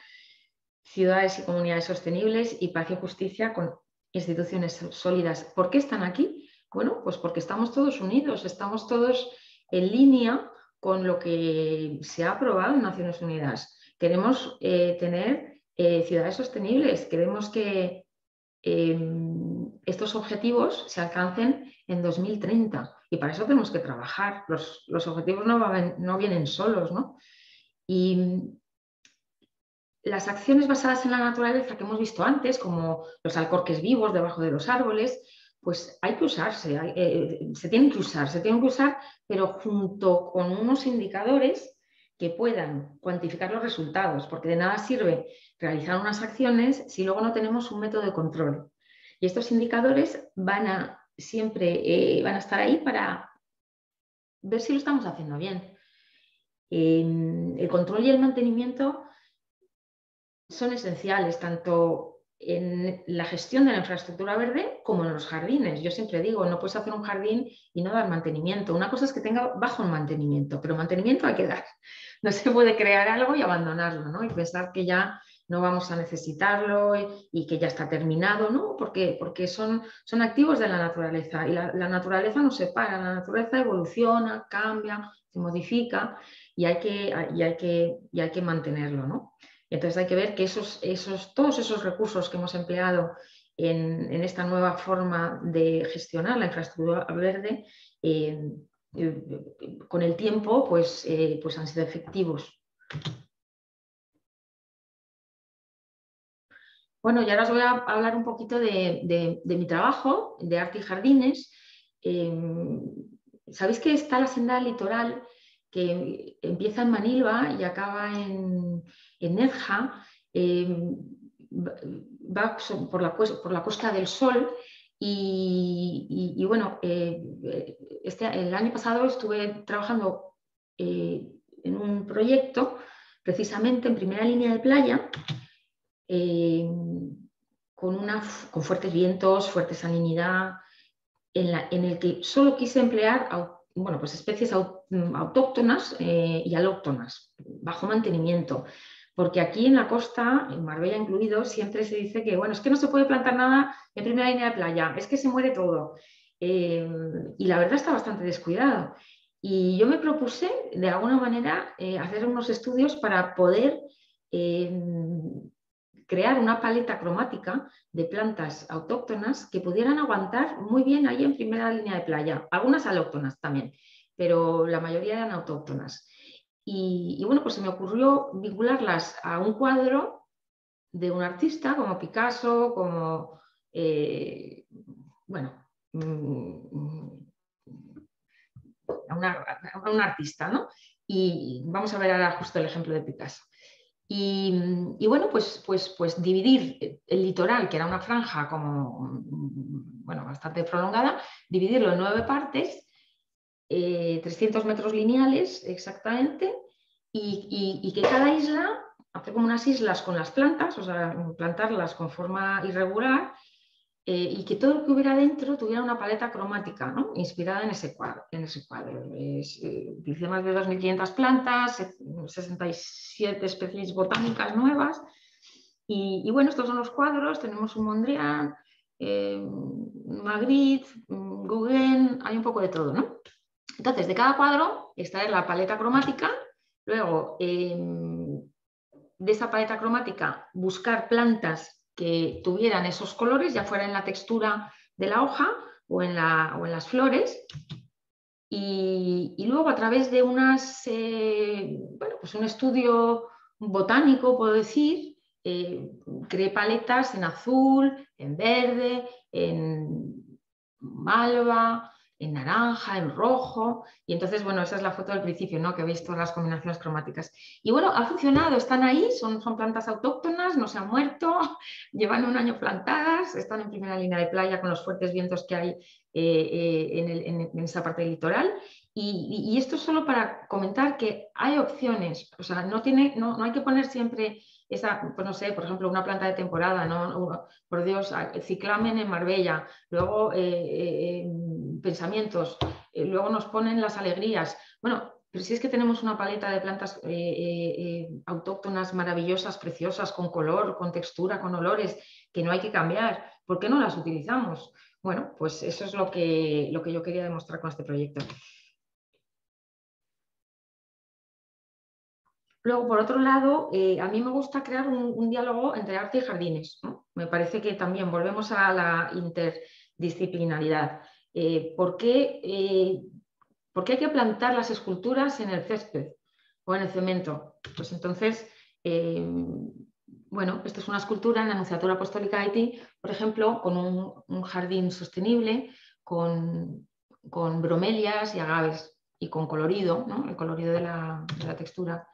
ciudades y comunidades sostenibles, y paz y justicia con instituciones sólidas. ¿Por qué están aquí? Bueno, pues porque estamos todos unidos, estamos todos en línea con lo que se ha aprobado en Naciones Unidas. Queremos tener ciudades sostenibles, queremos que estos objetivos se alcancen en 2030, y para eso tenemos que trabajar. Los objetivos no vienen solos, ¿no? Y las acciones basadas en la naturaleza que hemos visto antes, como los alcorques vivos debajo de los árboles, pues hay que usarse, se tienen que usar, pero junto con unos indicadores que puedan cuantificar los resultados, porque de nada sirve realizar unas acciones si luego no tenemos un método de control. Y estos indicadores siempre van a estar ahí para ver si lo estamos haciendo bien. El control y el mantenimiento son esenciales tanto en la gestión de la infraestructura verde como en los jardines. Yo siempre digo, no puedes hacer un jardín y no dar mantenimiento. Una cosa es que tenga bajo mantenimiento, pero mantenimiento hay que dar. No se puede crear algo y abandonarlo, ¿no? Y pensar que ya no vamos a necesitarlo y que ya está terminado, ¿no? Porque son activos de la naturaleza, y la naturaleza no se para, la naturaleza evoluciona, cambia, se modifica, y hay que mantenerlo, ¿no? Entonces hay que ver que todos esos recursos que hemos empleado en esta nueva forma de gestionar la infraestructura verde, con el tiempo pues han sido efectivos. Bueno, y ahora os voy a hablar un poquito de mi trabajo, de Arte y Jardines. Sabéis que está la senda litoral que empieza en Manilva y acaba en Nerja, va por la Costa del Sol, y bueno, el año pasado estuve trabajando en un proyecto precisamente en primera línea de playa, con fuertes vientos, fuerte salinidad, en el que solo quise emplear bueno, pues especies autóctonas y alóctonas, bajo mantenimiento. Porque aquí en la costa, en Marbella incluido, siempre se dice que, bueno, es que no se puede plantar nada en primera línea de playa, es que se muere todo. Y la verdad está bastante descuidado. Y yo me propuse, de alguna manera, hacer unos estudios para poder crear una paleta cromática de plantas autóctonas que pudieran aguantar muy bien ahí en primera línea de playa. Algunas alóctonas también, pero la mayoría eran autóctonas. Y bueno, pues se me ocurrió vincularlas a un cuadro de un artista como Picasso, como, bueno, a un artista, ¿no? Y vamos a ver ahora justo el ejemplo de Picasso. Y bueno, pues dividir el litoral, que era una franja como, bueno, bastante prolongada, dividirlo en 9 partes, 300 metros lineales exactamente, y que cada isla, hacer como unas islas con las plantas, o sea, plantarlas con forma irregular, y que todo lo que hubiera dentro tuviera una paleta cromática, ¿no? Inspirada en ese cuadro. Utilicé más de 2.500 plantas, 67 especies botánicas nuevas. Y bueno, estos son los cuadros. Tenemos un Mondrian, Magritte, Gauguin, hay un poco de todo, ¿no? Entonces, de cada cuadro extraer la paleta cromática, luego de esa paleta cromática buscar plantas que tuvieran esos colores, ya fuera en la textura de la hoja o en las flores, y luego a través de bueno, pues un estudio botánico, puedo decir, creé paletas en azul, en verde, en malva, en naranja, en rojo, y entonces, bueno, esa es la foto del principio, ¿no? Que veis todas las combinaciones cromáticas. Y bueno, ha funcionado, están ahí, son plantas autóctonas, no se han muerto, llevan un año plantadas, están en primera línea de playa con los fuertes vientos que hay en esa parte del litoral. Y esto es solo para comentar que hay opciones, o sea, no hay que poner siempre esa, pues no sé, por ejemplo, una planta de temporada, ¿no? Por Dios, ciclamen en Marbella, luego pensamientos, luego nos ponen las alegrías. Bueno, pero si es que tenemos una paleta de plantas autóctonas maravillosas, preciosas, con color, con textura, con olores, que no hay que cambiar, ¿por qué no las utilizamos? Bueno, pues eso es lo que yo quería demostrar con este proyecto. Luego, por otro lado, a mí me gusta crear un diálogo entre arte y jardines, ¿no? Me parece que también volvemos a la interdisciplinaridad. ¿Por qué hay que plantar las esculturas en el césped o en el cemento? Pues entonces, bueno, esta es una escultura en la Nunciatura Apostólica de Haití, por ejemplo, con un jardín sostenible, con bromelias y agaves y con colorido, ¿no? El colorido de la textura.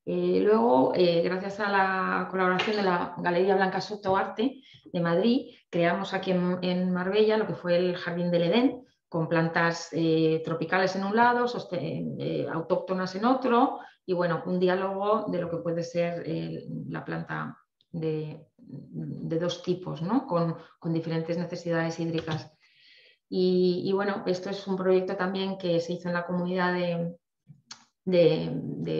Luego, gracias a la colaboración de la Galería Blanca Soto Arte de Madrid, creamos aquí en Marbella lo que fue el Jardín del Edén, con plantas tropicales en un lado, autóctonas en otro, y bueno, un diálogo de lo que puede ser la planta de 2 tipos, ¿no? con diferentes necesidades hídricas. Y bueno, esto es un proyecto también que se hizo en la comunidad de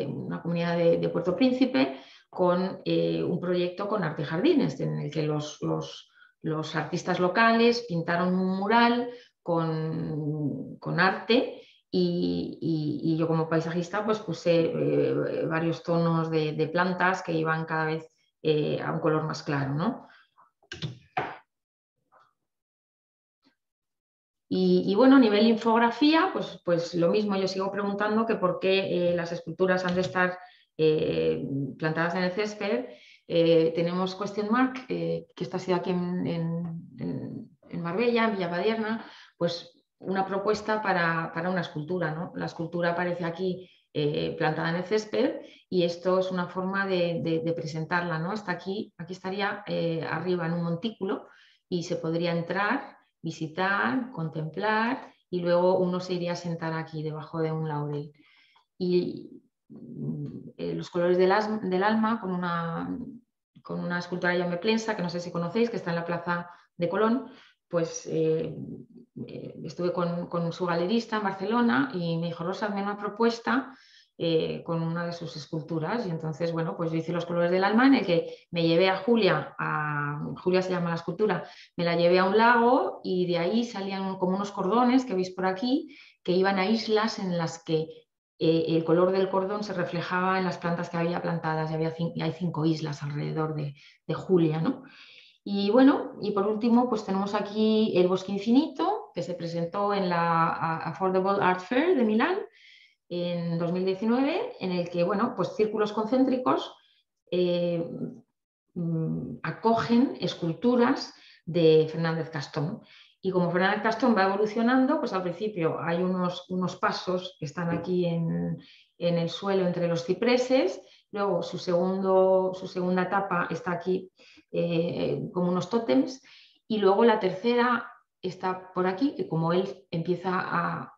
una comunidad de Puerto Príncipe, con un proyecto con Arte Jardines, en el que los artistas locales pintaron un mural con arte, y yo como paisajista pues puse varios tonos de plantas que iban cada vez a un color más claro, ¿no? Y bueno, a nivel infografía, pues lo mismo, yo sigo preguntando que por qué las esculturas han de estar plantadas en el césped. Tenemos Question Mark, que esto ha sido aquí en Marbella, en Villapadierna, pues una propuesta para una escultura, ¿no? La escultura aparece aquí plantada en el césped, y esto es una forma de presentarla, ¿no? Está aquí estaría arriba en un montículo, y se podría entrar, visitar, contemplar, y luego uno se iría a sentar aquí debajo de un laurel. Y los colores del alma, con una escultura de Jaume Plensa, que no sé si conocéis, que está en la Plaza de Colón, pues estuve con su galerista en Barcelona y me dijo, Rosa, hazme una propuesta con una de sus esculturas. Y entonces, bueno, pues yo hice los colores del alma, en el que me llevé a Julia, Julia se llama la escultura, me la llevé a un lago y de ahí salían como unos cordones que veis por aquí, que iban a islas en las que el color del cordón se reflejaba en las plantas que había plantadas, y hay 5 islas alrededor de Julia, ¿no? Y bueno, y por último, pues tenemos aquí el Bosque Infinito, que se presentó en la Affordable Art Fair de Milán en 2019, en el que, bueno, pues círculos concéntricos acogen esculturas de Fernández Castón. Y como Fernández Castón va evolucionando, pues al principio hay unos pasos que están aquí en el suelo entre los cipreses, luego su segunda etapa está aquí como unos tótems, y luego la tercera está por aquí, que como él empieza a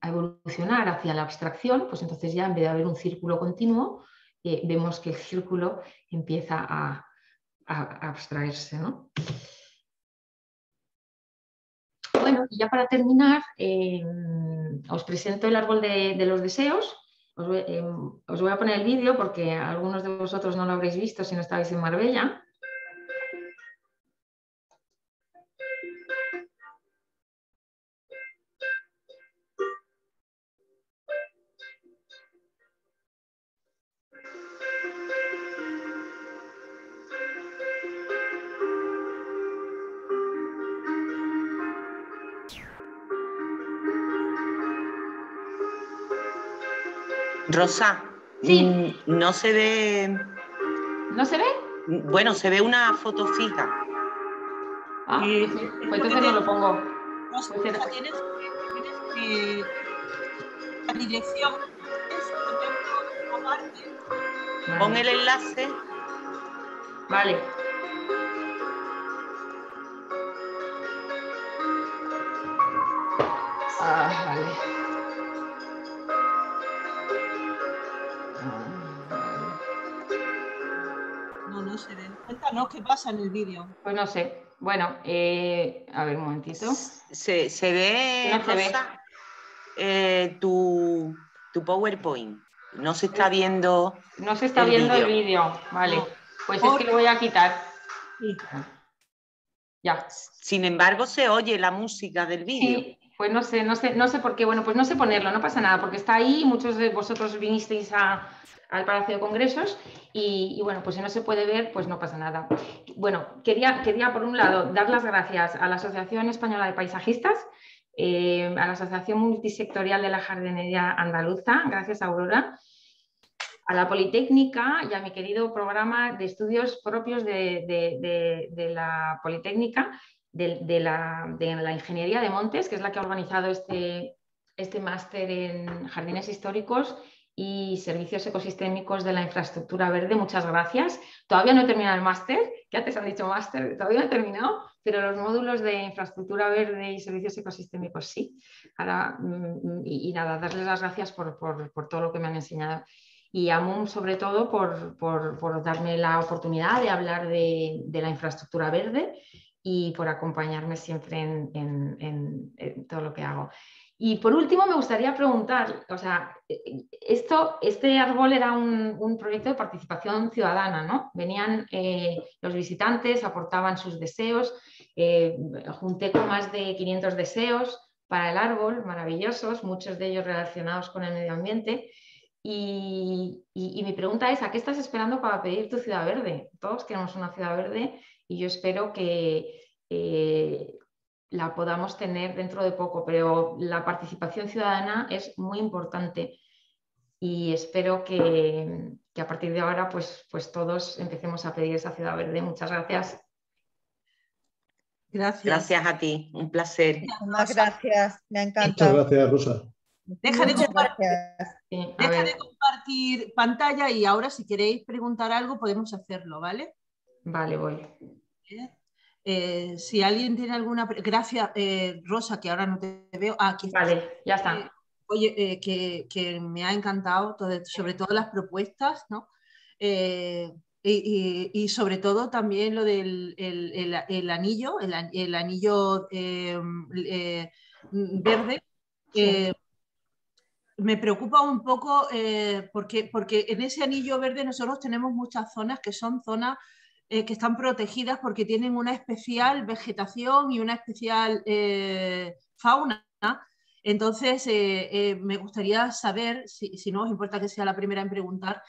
evolucionar hacia la abstracción, pues entonces ya en vez de haber un círculo continuo, vemos que el círculo empieza a abstraerse, ¿no? Bueno, y ya para terminar, os presento el árbol de los deseos. Os voy a poner el vídeo porque algunos de vosotros no lo habréis visto si no estabais en Marbella. Rosa, sí. No se ve... ¿No se ve? Bueno, se ve una foto fija. Ah, pues entonces no lo pongo. Rosa, tienes que la dirección es ponerlo aparte. Vale. Pon el enlace. Vale. Vale. No se ve. Cuéntanos qué pasa en el vídeo. Pues no sé. Bueno, a ver un momentito. Se ve, No se Rosa, tu PowerPoint. No se está viendo. No se está viendo el vídeo. Vale. No. Pues es que lo voy a quitar. Sí. Ya. Sin embargo, se oye la música del vídeo. Sí, pues no sé por qué. Bueno, pues no sé ponerlo, no pasa nada, porque está ahí, muchos de vosotros vinisteis al Palacio de Congresos y bueno, pues si no se puede ver, pues no pasa nada. Bueno, quería por un lado dar las gracias a la Asociación Española de Paisajistas, a la Asociación Multisectorial de la Jardinería Andaluza, gracias Aurora, a la Politécnica y a mi querido programa de estudios propios de la Politécnica, de la Ingeniería de Montes, que es la que ha organizado este máster en jardines históricos y servicios ecosistémicos de la infraestructura verde. Muchas gracias. Todavía no he terminado el máster, que antes han dicho máster, todavía no he terminado, pero los módulos de infraestructura verde y servicios ecosistémicos sí. Ahora, y nada, darles las gracias por todo lo que me han enseñado. Y a MUM sobre todo por darme la oportunidad de hablar de la infraestructura verde y por acompañarme siempre en todo lo que hago. Y por último me gustaría preguntar, o sea, este árbol era un proyecto de participación ciudadana, ¿no? Venían los visitantes, aportaban sus deseos, junté con más de 500 deseos para el árbol, maravillosos, muchos de ellos relacionados con el medio ambiente. Y mi pregunta es, ¿a qué estás esperando para pedir tu ciudad verde? Todos queremos una ciudad verde y yo espero que la podamos tener dentro de poco, pero la participación ciudadana es muy importante y espero que a partir de ahora pues todos empecemos a pedir esa ciudad verde. Muchas gracias. Gracias. Gracias a ti, un placer. Muchas gracias, me ha encantado. Muchas gracias, Rosa. Deja de compartir pantalla y ahora si queréis preguntar algo podemos hacerlo, ¿vale? Vale, voy. Si alguien tiene alguna... Gracias, Rosa, que ahora no te veo. Aquí está. Vale, ya está. Oye, que me ha encantado, sobre todo las propuestas, ¿no? y sobre todo también lo del el anillo, el anillo verde. Sí. Me preocupa un poco porque en ese anillo verde nosotros tenemos muchas zonas que son zonas que están protegidas porque tienen una especial vegetación y una especial fauna. Entonces, me gustaría saber, si no os importa que sea la primera en preguntar,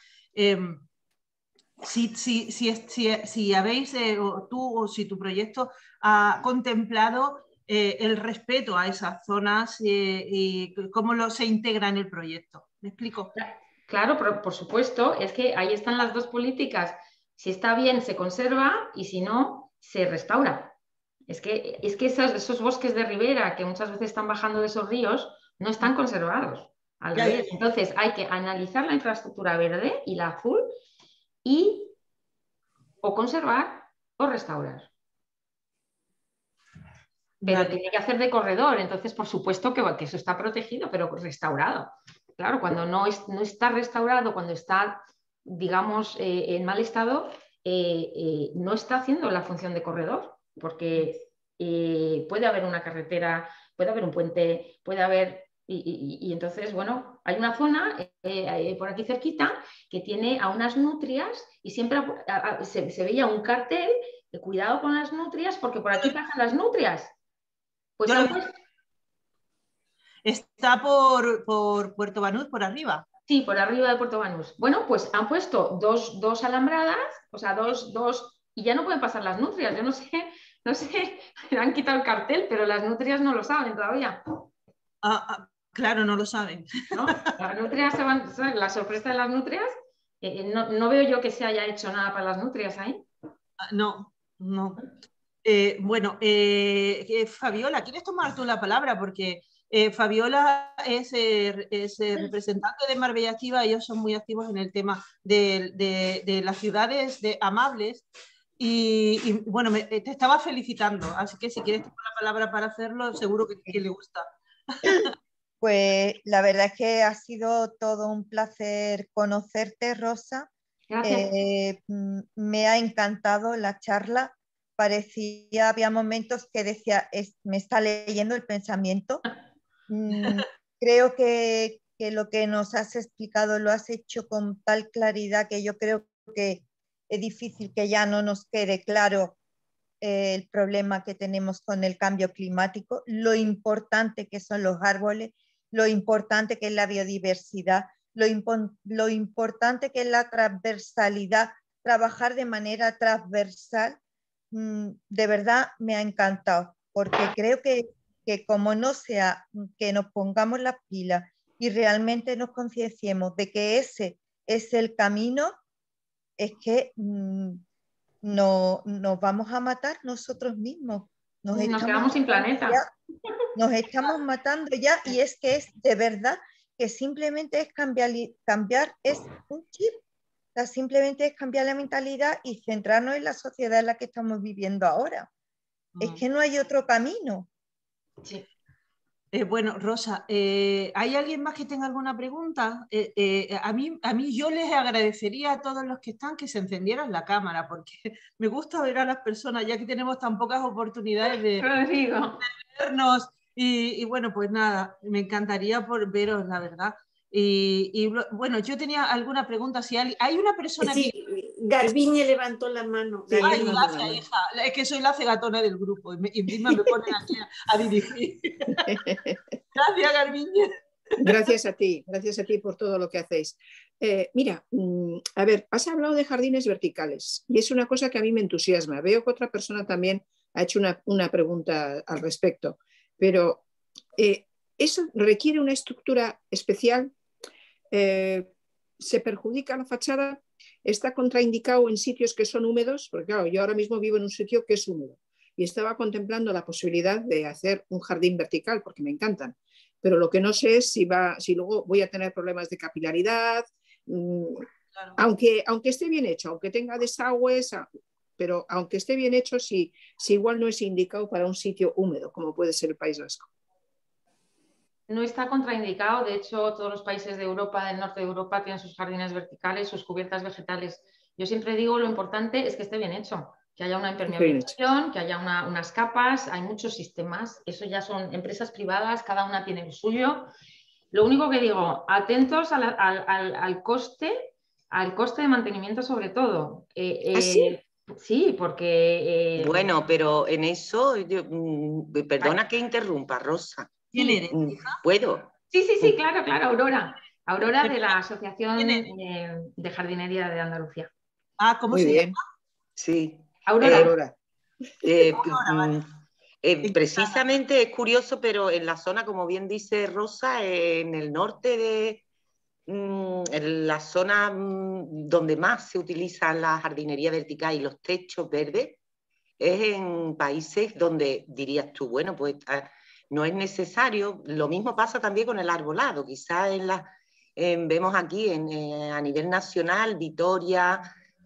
si habéis, o tú o si tu proyecto ha contemplado el respeto a esas zonas y cómo se integra en el proyecto. ¿Me explico? Claro, por supuesto, es que ahí están las dos políticas. Si está bien, se conserva y si no, se restaura. Es que esos bosques de ribera que muchas veces están bajando de esos ríos no están conservados. Al revés. Entonces hay que analizar la infraestructura verde y la azul y o conservar o restaurar. Pero Vale. tiene que hacer de corredor, entonces por supuesto que eso está protegido, pero restaurado. Claro, cuando no está restaurado, cuando está, digamos, en mal estado, no está haciendo la función de corredor, porque puede haber una carretera, puede haber un puente, puede haber... Y entonces, bueno, hay una zona por aquí cerquita que tiene a unas nutrias y siempre se veía un cartel de cuidado con las nutrias porque por aquí pasan las nutrias. Pues está por Puerto Banús, por arriba. sí, por arriba de Puerto Banús. Bueno, pues han puesto dos alambradas, o sea, y ya no pueden pasar las nutrias. Yo no sé, han quitado el cartel, pero las nutrias no lo saben todavía. Claro, no lo saben. ¿No? Las nutrias la sorpresa de las nutrias, no veo yo que se haya hecho nada para las nutrias ahí. No, no. Bueno, Fabiola, ¿quieres tomar tú la palabra? Porque Fabiola es representante de Marbella Activa, ellos son muy activos en el tema de las ciudades amables y bueno, te estaba felicitando, así que si quieres tomar la palabra para hacerlo, seguro que le gusta. Pues la verdad es que ha sido todo un placer conocerte, Rosa. Gracias. Me ha encantado la charla. Había momentos que decía, me está leyendo el pensamiento. Creo que lo que nos has explicado lo has hecho con tal claridad que yo creo que es difícil que ya no nos quede claro el problema que tenemos con el cambio climático, lo importante que son los árboles, lo importante que es la biodiversidad, lo importante que es la transversalidad, trabajar de manera transversal. De verdad me ha encantado, porque creo que como no sea que nos pongamos las pilas y realmente nos concienciemos de que ese es el camino, es que nos vamos a matar nosotros mismos. Nos quedamos sin planeta. Nos estamos matando ya y es que es de verdad que simplemente es cambiar es un chip. O sea, simplemente es cambiar la mentalidad y centrarnos en la sociedad en la que estamos viviendo ahora. Es que no hay otro camino. Sí. Bueno, Rosa, ¿hay alguien más que tenga alguna pregunta? A mí yo les agradecería a todos los que están que se encendieran la cámara, porque me gusta ver a las personas, ya que tenemos tan pocas oportunidades de vernos. Y bueno, pues nada, me encantaría veros, la verdad. Y bueno, yo tenía alguna pregunta. Si hay una persona sí, que... Garbiñe levantó la mano. Sí, ay, gracias, hija. Es que soy la cegatona del grupo y encima me ponen aquí a dirigir. Gracias, Garbiñe. Gracias a ti por todo lo que hacéis. Mira, a ver, has hablado de jardines verticales y es una cosa que a mí me entusiasma. Veo que otra persona también ha hecho una pregunta al respecto, pero ¿eso requiere una estructura especial? ¿Se perjudica la fachada? ¿Está contraindicado en sitios que son húmedos? Porque claro, yo ahora mismo vivo en un sitio que es húmedo y estaba contemplando la posibilidad de hacer un jardín vertical porque me encantan. Pero lo que no sé es si luego voy a tener problemas de capilaridad, claro. aunque esté bien hecho, aunque tenga desagües, pero aunque esté bien hecho, si igual no es indicado para un sitio húmedo, como puede ser el País Vasco. No está contraindicado, de hecho todos los países de Europa, del norte de Europa, tienen sus jardines verticales, sus cubiertas vegetales Yo siempre digo lo importante es que esté bien hecho, que haya una impermeabilización, que haya unas capas, hay muchos sistemas, eso ya son empresas privadas, cada una tiene lo suyo. Lo único que digo, atentos al coste de mantenimiento sobre todo. ¿Ah, sí? Sí, porque... Bueno, pero en eso, perdona que interrumpa, Rosa. ¿Quién sí, eres, hija? ¿Puedo? sí, claro, Aurora. Aurora de la Asociación ¿Quién eres? de Jardinería de Andalucía. Ah, ¿cómo Muy se bien. Sí. Aurora. Aurora. Vale. Precisamente es curioso, pero en la zona, como bien dice Rosa, en el norte en la zona donde más se utiliza la jardinería vertical y los techos verdes, es en países donde dirías tú, bueno, pues no es necesario. Lo mismo pasa también con el arbolado. Quizás vemos aquí a nivel nacional, Vitoria,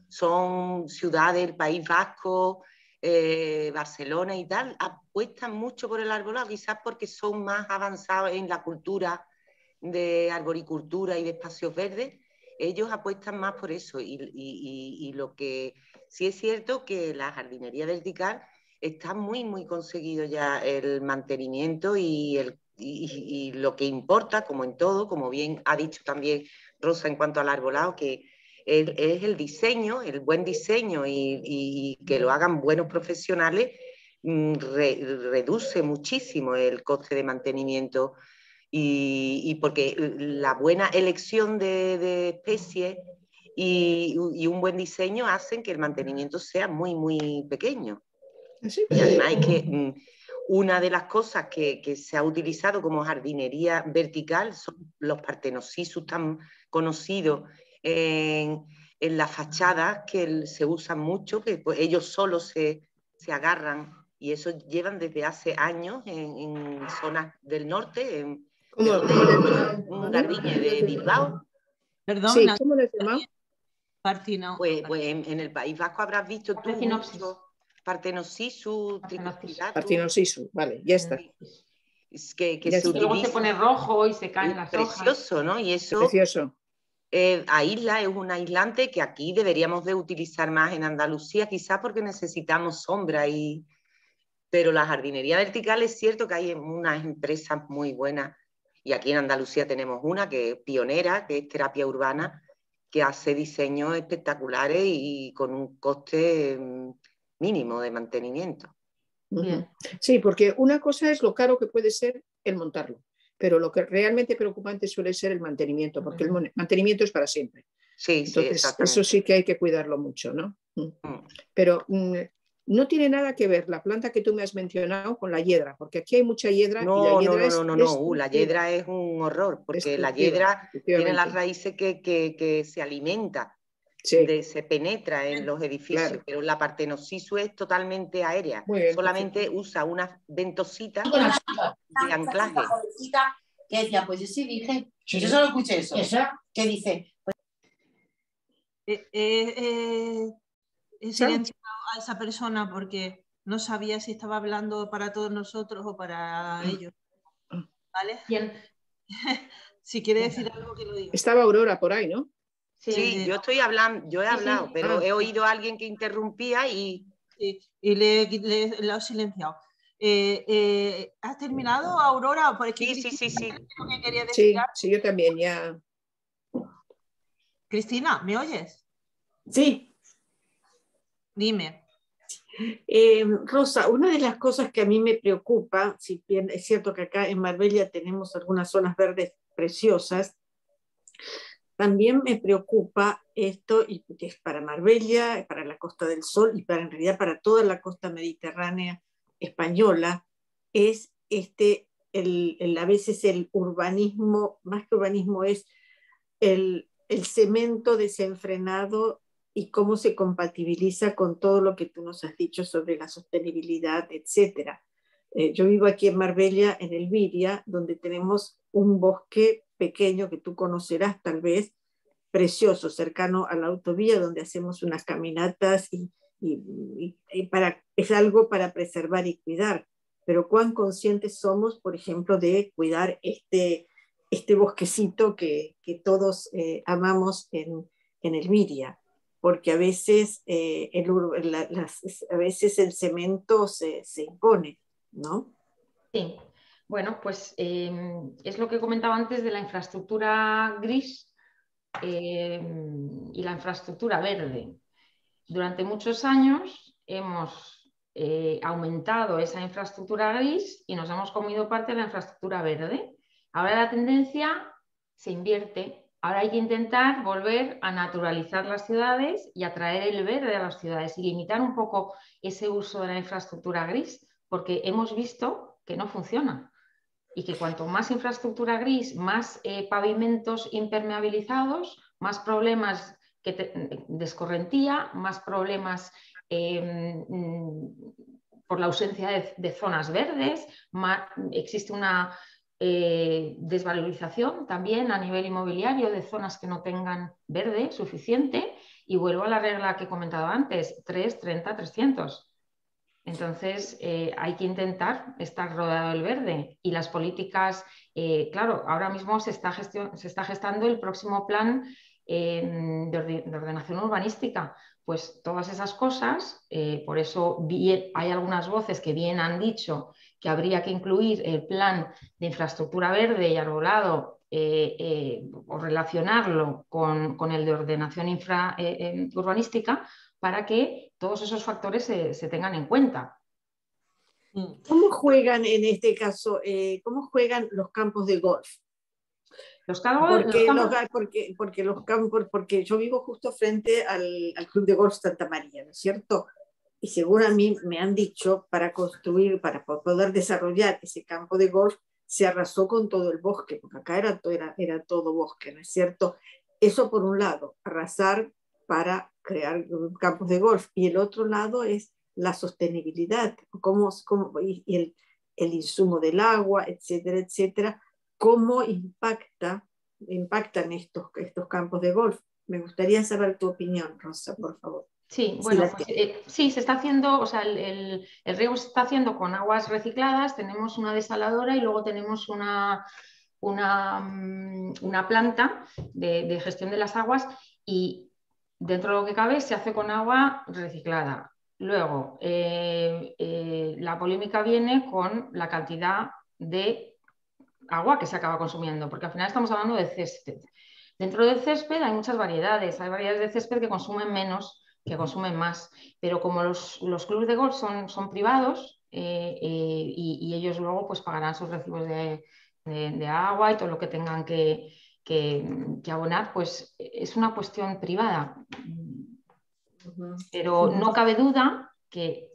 son ciudades del País Vasco, Barcelona y tal, apuestan mucho por el arbolado, quizás porque son más avanzados en la cultura de arboricultura y de espacios verdes. Ellos apuestan más por eso y lo que sí es cierto que la jardinería vertical está muy conseguido ya el mantenimiento y lo que importa, como en todo, como bien ha dicho también Rosa en cuanto al arbolado, que es el diseño, el buen diseño y que lo hagan buenos profesionales, reduce muchísimo el coste de mantenimiento y porque la buena elección de especies y un buen diseño hacen que el mantenimiento sea muy pequeño. ¿Sí? Y además es que una de las cosas que se ha utilizado como jardinería vertical son los Parthenocissus tan conocidos en las fachadas, que se usan mucho, que pues, ellos solos se agarran, y eso llevan desde hace años en zonas del norte, un Garbiñe de Bilbao. Perdón, Sí, ¿cómo les llamamos? Partino. Pues en el País Vasco habrás visto tú Parthenocissus. mucho Parthenocissus, Tricospiratus. Parthenocissus, vale, ya está. Que Ya se está. Y luego se utiliza. pone rojo y se caen las hojas. Precioso, ¿no? Y eso Precioso. aísla, es un aislante que aquí deberíamos de utilizar más en Andalucía, quizás porque necesitamos sombra, pero la jardinería vertical es cierto que hay unas empresas muy buenas, y aquí en Andalucía tenemos una que es pionera, que es Terapia Urbana, que hace diseños espectaculares y con un coste mínimo de mantenimiento. Bien. Sí, porque una cosa es lo caro que puede ser el montarlo, pero lo que realmente preocupante suele ser el mantenimiento, porque el mantenimiento es para siempre. Sí, entonces exactamente. eso sí que hay que cuidarlo mucho, ¿no? Pero no tiene nada que ver la planta que tú me has mencionado con la hiedra, porque aquí hay mucha hiedra. No, y la hiedra la hiedra es un horror, porque la hiedra tiene las raíces que se alimenta, se penetra en los edificios, claro. Pero la Parthenocissus es totalmente aérea, bien, solamente usa unas ventositas de anclaje. Que decía, pues yo sí dije, yo solo escuché eso, que dice... He silenciado a esa persona porque no sabía si estaba hablando para todos nosotros o para ellos. ¿Vale? ¿Quién? Si quiere decir algo, que lo diga. Estaba Aurora por ahí, ¿no? Sí, yo estoy hablando, yo he hablado, sí. pero he oído a alguien que interrumpía y... Sí, y le he silenciado. ¿Has terminado, Aurora? Sí. ¿Qué quería decir? Sí, yo también, ya. Cristina, ¿me oyes? Sí. Dime. Rosa, una de las cosas que a mí me preocupa, si bien es cierto que acá en Marbella tenemos algunas zonas verdes preciosas, también me preocupa esto, y es para Marbella, para la Costa del Sol y en realidad para toda la costa mediterránea española, es a veces el urbanismo, más que urbanismo, es el cemento desenfrenado y cómo se compatibiliza con todo lo que tú nos has dicho sobre la sostenibilidad, etc. Yo vivo aquí en Marbella, en Elviria, donde tenemos un bosque pequeño que tú conocerás tal vez, precioso, cercano a la autovía, donde hacemos unas caminatas y es algo para preservar y cuidar. Pero cuán conscientes somos, por ejemplo, de cuidar este bosquecito que todos amamos en Elviria. porque a veces, a veces el cemento se impone, ¿no? Sí, bueno, pues es lo que comentaba antes de la infraestructura gris y la infraestructura verde. Durante muchos años hemos aumentado esa infraestructura gris y nos hemos comido parte de la infraestructura verde. Ahora la tendencia se invierte. Ahora hay que intentar volver a naturalizar las ciudades y atraer el verde a las ciudades y limitar un poco ese uso de la infraestructura gris, porque hemos visto que no funciona y que cuanto más infraestructura gris, más pavimentos impermeabilizados, más problemas de escorrentía, más problemas por la ausencia de zonas verdes, existe una desvalorización también a nivel inmobiliario de zonas que no tengan verde suficiente, y vuelvo a la regla que he comentado antes, 3, 30, 300. Entonces hay que intentar estar rodeado del verde, y las políticas, claro, ahora mismo se está gestando el próximo plan de ordenación urbanística. Pues todas esas cosas, por eso hay algunas voces que bien han dicho que habría que incluir el plan de infraestructura verde y arbolado o relacionarlo con el de ordenación urbanística, para que todos esos factores se tengan en cuenta. ¿Cómo juegan en este caso, cómo juegan los campos de golf? Porque yo vivo justo frente al Club de Golf Santa María, ¿no es cierto? Y según a mí me han dicho, para construir, para poder desarrollar ese campo de golf, se arrasó con todo el bosque, porque acá era todo bosque, ¿no es cierto? Eso por un lado, arrasar para crear campos de golf, y el otro lado es la sostenibilidad, y el insumo del agua, etcétera, etcétera. ¿Cómo impactan estos campos de golf? Me gustaría saber tu opinión, Rosa, por favor. Sí, bueno, pues, sí, se está haciendo, o sea, el riego se está haciendo con aguas recicladas. Tenemos una desaladora y luego tenemos una planta de gestión de las aguas, y dentro de lo que cabe se hace con agua reciclada. Luego, la polémica viene con la cantidad de agua que se acaba consumiendo, porque al final estamos hablando de césped. Dentro del césped hay muchas variedades. Hay variedades de césped que consumen menos, que consumen más, pero como los clubes de golf son privados, y ellos luego pues pagarán sus recibos de agua y todo lo que tengan que abonar, pues es una cuestión privada. Pero no cabe duda que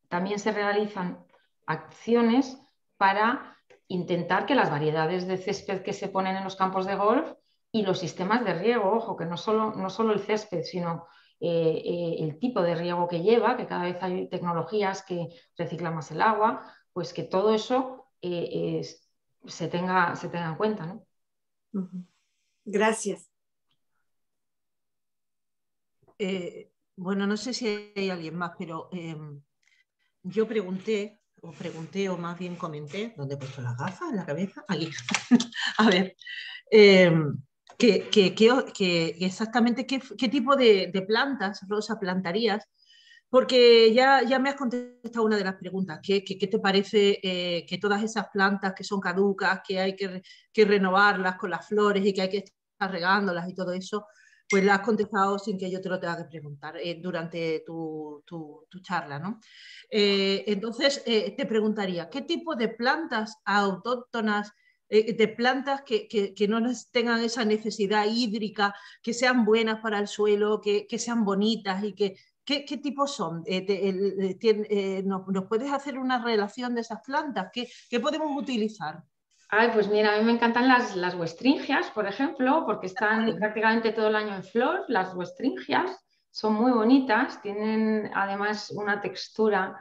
también se realizan acciones para intentar que las variedades de césped que se ponen en los campos de golf y los sistemas de riego, ojo, que no solo el césped, sino el tipo de riego que lleva, que cada vez hay tecnologías que reciclan más el agua, pues que todo eso se tenga en cuenta, ¿no? Gracias. Bueno, no sé si hay alguien más, pero yo pregunté o más bien comenté, ¿dónde he puesto las gafas? ¿En la cabeza? Aquí. A ver, que exactamente qué tipo de plantas, Rosa, plantarías, porque ya me has contestado una de las preguntas. ¿Qué te parece que todas esas plantas que son caducas, que hay que renovarlas con las flores y que hay que estar regándolas y todo eso? Pues la has contestado sin que yo te lo tenga que preguntar durante tu charla, ¿no? Entonces, te preguntaría, ¿qué tipo de plantas autóctonas, de plantas que no tengan esa necesidad hídrica, que sean buenas para el suelo, que sean bonitas y ¿qué tipos son? ¿Nos puedes hacer una relación de esas plantas? ¿Qué podemos utilizar? Ay, pues mira, a mí me encantan las huestringias, por ejemplo, porque están prácticamente todo el año en flor. Las huestringias son muy bonitas, tienen además una textura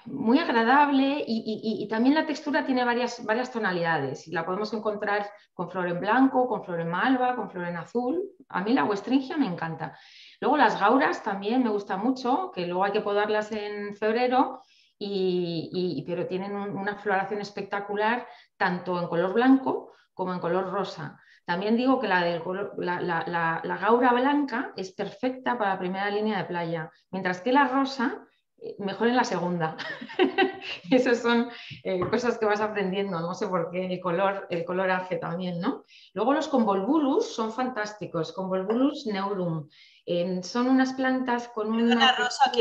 muy agradable, y también la textura tiene varias tonalidades, y la podemos encontrar con flor en blanco, con flor en malva, con flor en azul. A mí la huestringia me encanta. Luego las gauras también me gustan mucho, que luego hay que podarlas en febrero, pero tienen una floración espectacular tanto en color blanco como en color rosa. También digo que la gaura blanca es perfecta para la primera línea de playa, mientras que la rosa mejor en la segunda. Esas son cosas que vas aprendiendo, no sé por qué, el color hace también, ¿no? Luego los convolvulus son fantásticos, convolvulus neurum. Son unas plantas con una... Rosa,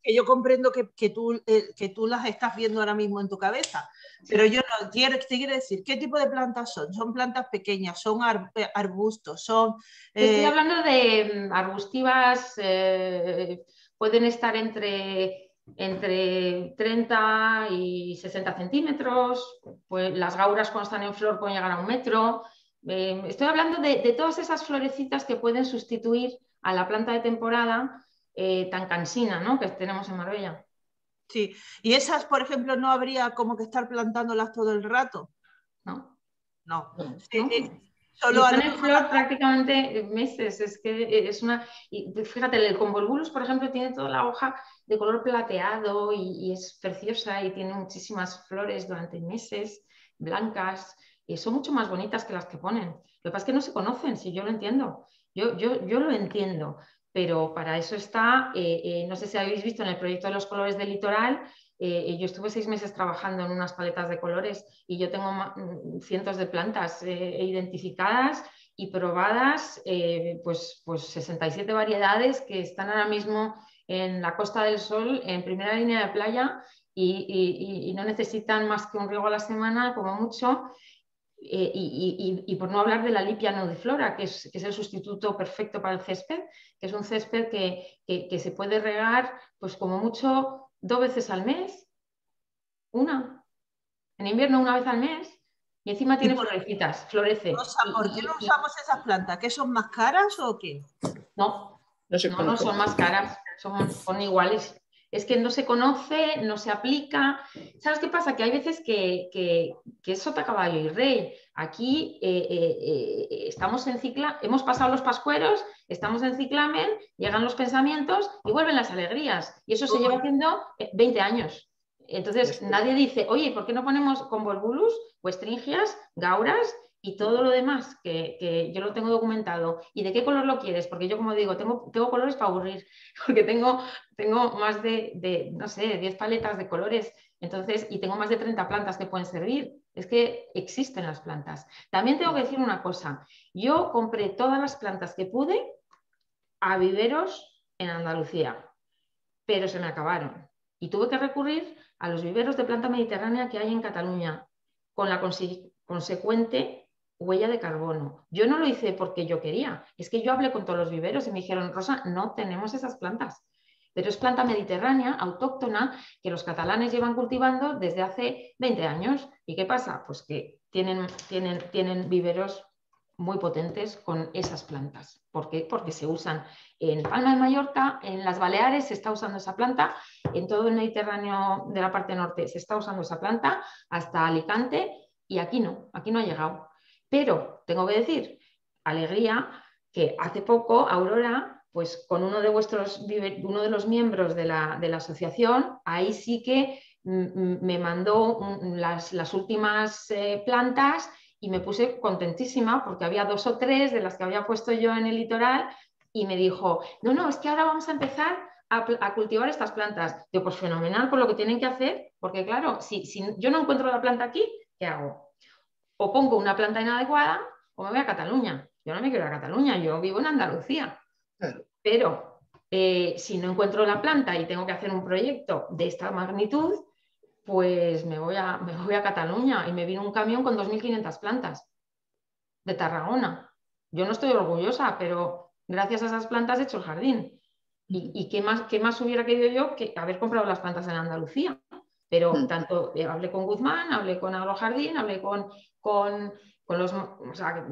que yo comprendo que tú las estás viendo ahora mismo en tu cabeza, pero yo no te quiero decir, ¿qué tipo de plantas son? ¿Son plantas pequeñas? ¿Son arbustos? ¿Son, Estoy hablando de arbustivas, pueden estar entre 30 y 60 centímetros, pues las gauras cuando están en flor pueden llegar a 1 metro. Estoy hablando de todas esas florecitas que pueden sustituir a la planta de temporada tan cansina, ¿no?, que tenemos en Marbella. Sí, y esas, por ejemplo, no habría como que estar plantándolas todo el rato. No. No. ¿No? Solo están en flor prácticamente meses. Es que es una. Y fíjate, el convolvulus, por ejemplo, tiene toda la hoja de color plateado y es preciosa y tiene muchísimas flores durante meses, blancas, y son mucho más bonitas que las que ponen. Lo que pasa es que no se conocen, si yo lo entiendo. Yo lo entiendo, pero para eso está, no sé si habéis visto en el proyecto de los colores del litoral. Yo estuve 6 meses trabajando en unas paletas de colores y yo tengo cientos de plantas identificadas y probadas, pues 67 variedades que están ahora mismo en la Costa del Sol, en primera línea de playa y no necesitan más que un riego a la semana, como mucho. Y por no hablar de la Lipia nudiflora, que es el sustituto perfecto para el césped, que es un césped que se puede regar pues como mucho 2 veces al mes, en invierno 1 vez al mes, y encima tiene florecitas, florece. Rosa, ¿por qué no usamos esas plantas? ¿Que son más caras o qué? No son más caras, son iguales. Es que no se conoce, no se aplica. ¿Sabes qué pasa? Que hay veces que es sota, caballo y rey. Aquí estamos en cicla, hemos pasado los pascueros, estamos en ciclamen, llegan los pensamientos y vuelven las alegrías. Y eso se lleva haciendo 20 años. Entonces nadie dice, oye, ¿por qué no ponemos convolvulus, huestringias, gauras y todo lo demás, que yo lo tengo documentado? ¿Y de qué color lo quieres? Porque yo, como digo, tengo colores para aburrir, porque tengo más de, no sé, 10 paletas de colores, entonces, y tengo más de 30 plantas que pueden servir. Es que existen las plantas. También tengo que decir una cosa, yo compré todas las plantas que pude a viveros en Andalucía, pero se me acabaron. Y tuve que recurrir a los viveros de planta mediterránea que hay en Cataluña, con la consecuente huella de carbono. Yo no lo hice porque yo quería, es que yo hablé con todos los viveros y me dijeron, Rosa, no tenemos esas plantas. Pero es planta mediterránea, autóctona, que los catalanes llevan cultivando desde hace 20 años. ¿Y qué pasa? Pues que tienen viveros muy potentes con esas plantas. ¿Por qué? Porque se usan en Palma de Mallorca, en las Baleares se está usando esa planta, en todo el Mediterráneo de la parte norte se está usando esa planta, hasta Alicante, y aquí no ha llegado. Pero tengo que decir, alegría, que hace poco Aurora, pues con uno de los miembros de la asociación, ahí sí que me mandó las últimas plantas y me puse contentísima porque había 2 o 3 de las que había puesto yo en el litoral y me dijo, no, es que ahora vamos a empezar a cultivar estas plantas. Yo, pues fenomenal, por lo que tienen que hacer, porque claro, si yo no encuentro la planta aquí, ¿qué hago? O pongo una planta inadecuada o me voy a Cataluña. Yo no me quiero ir a Cataluña, yo vivo en Andalucía. Claro. Pero si no encuentro la planta y tengo que hacer un proyecto de esta magnitud, pues me voy a Cataluña, y me vino un camión con 2.500 plantas de Tarragona. Yo no estoy orgullosa, pero gracias a esas plantas he hecho el jardín. ¿Y qué más hubiera querido yo que haber comprado las plantas en Andalucía? Pero tanto hablé con Guzmán, hablé con Agrojardín, hablé con los... O sea,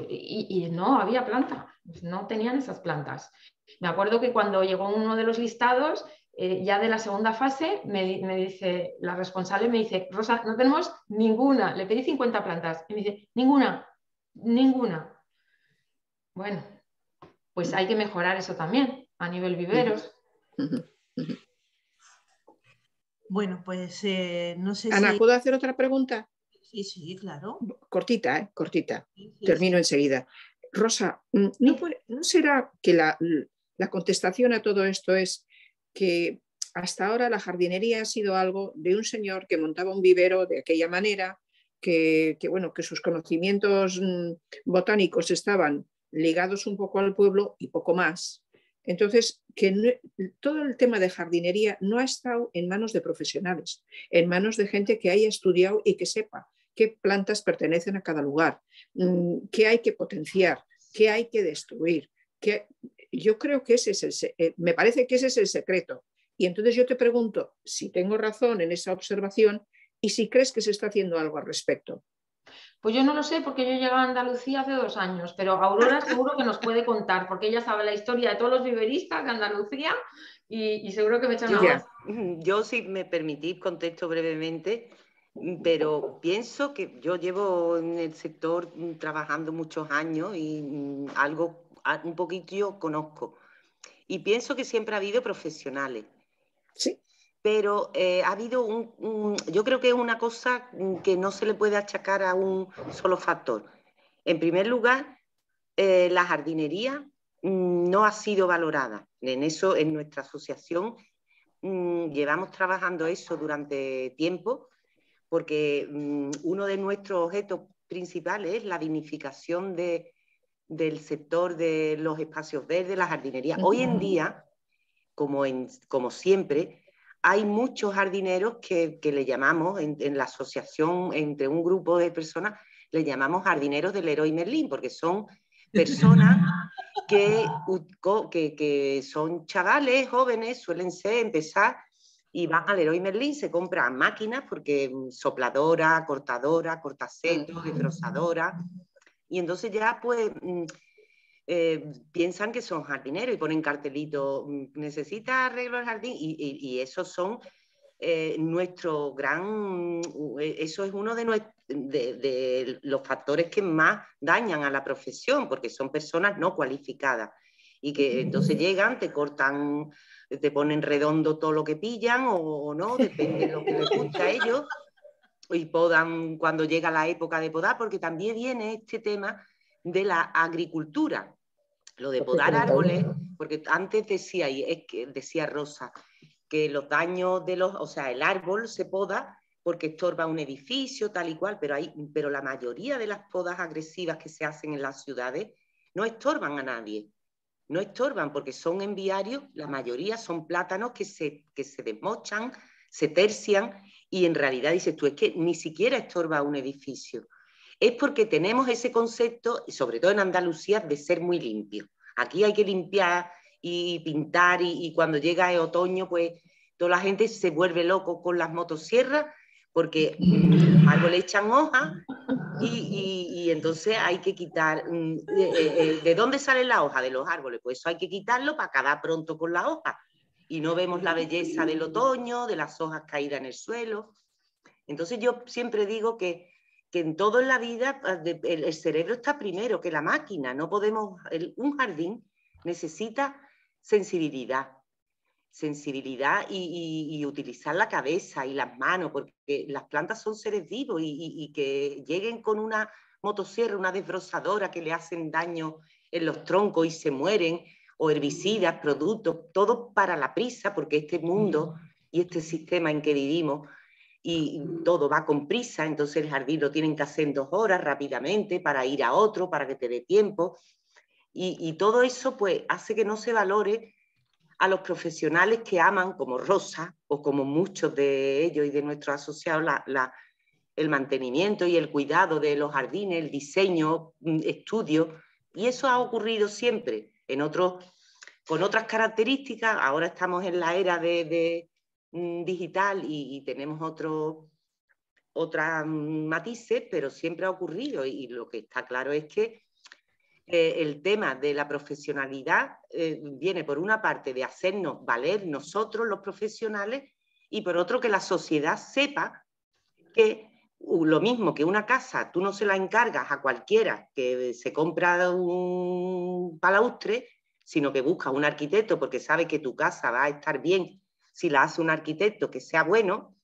y no había planta, no tenían esas plantas. Me acuerdo que cuando llegó uno de los listados, ya de la segunda fase, me dice, la responsable me dice, Rosa, no tenemos ninguna. Le pedí 50 plantas y me dice, ninguna. Bueno, pues hay que mejorar eso también a nivel viveros. Bueno, pues no sé Ana, si... ¿puedo hacer otra pregunta? Sí, sí, claro. Cortita, ¿eh? Cortita. Sí, sí, Termino sí. enseguida. Rosa, ¿no será que la contestación a todo esto es que hasta ahora la jardinería ha sido algo de un señor que montaba un vivero de aquella manera, bueno, que sus conocimientos botánicos estaban ligados un poco al pueblo y poco más? Entonces, todo el tema de jardinería no ha estado en manos de profesionales, en manos de gente que haya estudiado y que sepa qué plantas pertenecen a cada lugar, qué hay que potenciar, qué hay que destruir. Yo creo que me parece que ese es el secreto. Y entonces yo te pregunto si tengo razón en esa observación y si crees que se está haciendo algo al respecto. Pues yo no lo sé porque yo llegué a Andalucía hace 2 años, pero Aurora seguro que nos puede contar, porque ella sabe la historia de todos los viveristas de Andalucía y seguro que me echa una voz. Yo, si me permitís, contesto brevemente, pero pienso que yo llevo en el sector trabajando muchos años y un poquito conozco. Y pienso que siempre ha habido profesionales. Sí. Pero ha habido yo creo que es una cosa que no se le puede achacar a un solo factor. En primer lugar, la jardinería no ha sido valorada. En eso, en nuestra asociación, llevamos trabajando eso durante tiempo, porque uno de nuestros objetos principales es la dignificación del sector de los espacios verdes, la jardinería. Hoy en día, como siempre, hay muchos jardineros que le llamamos, en la asociación, entre un grupo de personas, le llamamos jardineros del Leroy Merlin, porque son personas que son chavales, jóvenes, suelen empezar y van al Leroy Merlin, se compran máquinas, porque sopladora, cortadora, cortasetos, desbrozadora, y entonces ya pues piensan que son jardineros y ponen cartelitos, necesita arreglo el jardín, y esos son nuestro gran, eso es uno de los factores que más dañan a la profesión, porque son personas no cualificadas y que entonces llegan, te cortan, te ponen redondo todo lo que pillan o no, depende de lo que les gusta a ellos, y podan cuando llega la época de podar, porque también viene este tema de la agricultura, lo de podar árboles, porque antes decía Rosa, que los daños o sea, el árbol se poda porque estorba un edificio, tal y cual, pero la mayoría de las podas agresivas que se hacen en las ciudades no estorban a nadie. No estorban porque son en viario, la mayoría son plátanos que se desmochan, se tercian, y en realidad dices tú, es que ni siquiera estorba un edificio. Es porque tenemos ese concepto, sobre todo en Andalucía, de ser muy limpio. Aquí hay que limpiar y pintar, y cuando llega el otoño, pues toda la gente se vuelve loco con las motosierras, porque los árboles echan hojas y entonces hay que quitar. ¿De dónde sale la hoja? De los árboles. Pues eso hay que quitarlo para acabar pronto con la hoja. Y no vemos la belleza del otoño, de las hojas caídas en el suelo. Entonces yo siempre digo que en todo en la vida el cerebro está primero que la máquina. No podemos, un jardín necesita sensibilidad y utilizar la cabeza y las manos, porque las plantas son seres vivos, y que lleguen con una motosierra, una desbrozadora, que le hacen daño en los troncos y se mueren, o herbicidas, productos, todo para la prisa, porque este mundo y este sistema en que vivimos, y todo va con prisa, entonces el jardín lo tienen que hacer en 2 horas rápidamente para ir a otro, para que te dé tiempo, y todo eso pues hace que no se valore a los profesionales que aman, como Rosa, o como muchos de ellos y de nuestros asociados, el mantenimiento y el cuidado de los jardines, el diseño, estudio, y eso ha ocurrido siempre, con otras características. Ahora estamos en la era digital y tenemos otras matices, pero siempre ha ocurrido, y lo que está claro es que el tema de la profesionalidad viene por una parte de hacernos valer nosotros los profesionales, y por otro que la sociedad sepa que lo mismo que una casa, tú no se la encargas a cualquiera que se compra un palaustre, sino que busca un arquitecto porque sabe que tu casa va a estar bien si la hace un arquitecto que sea bueno.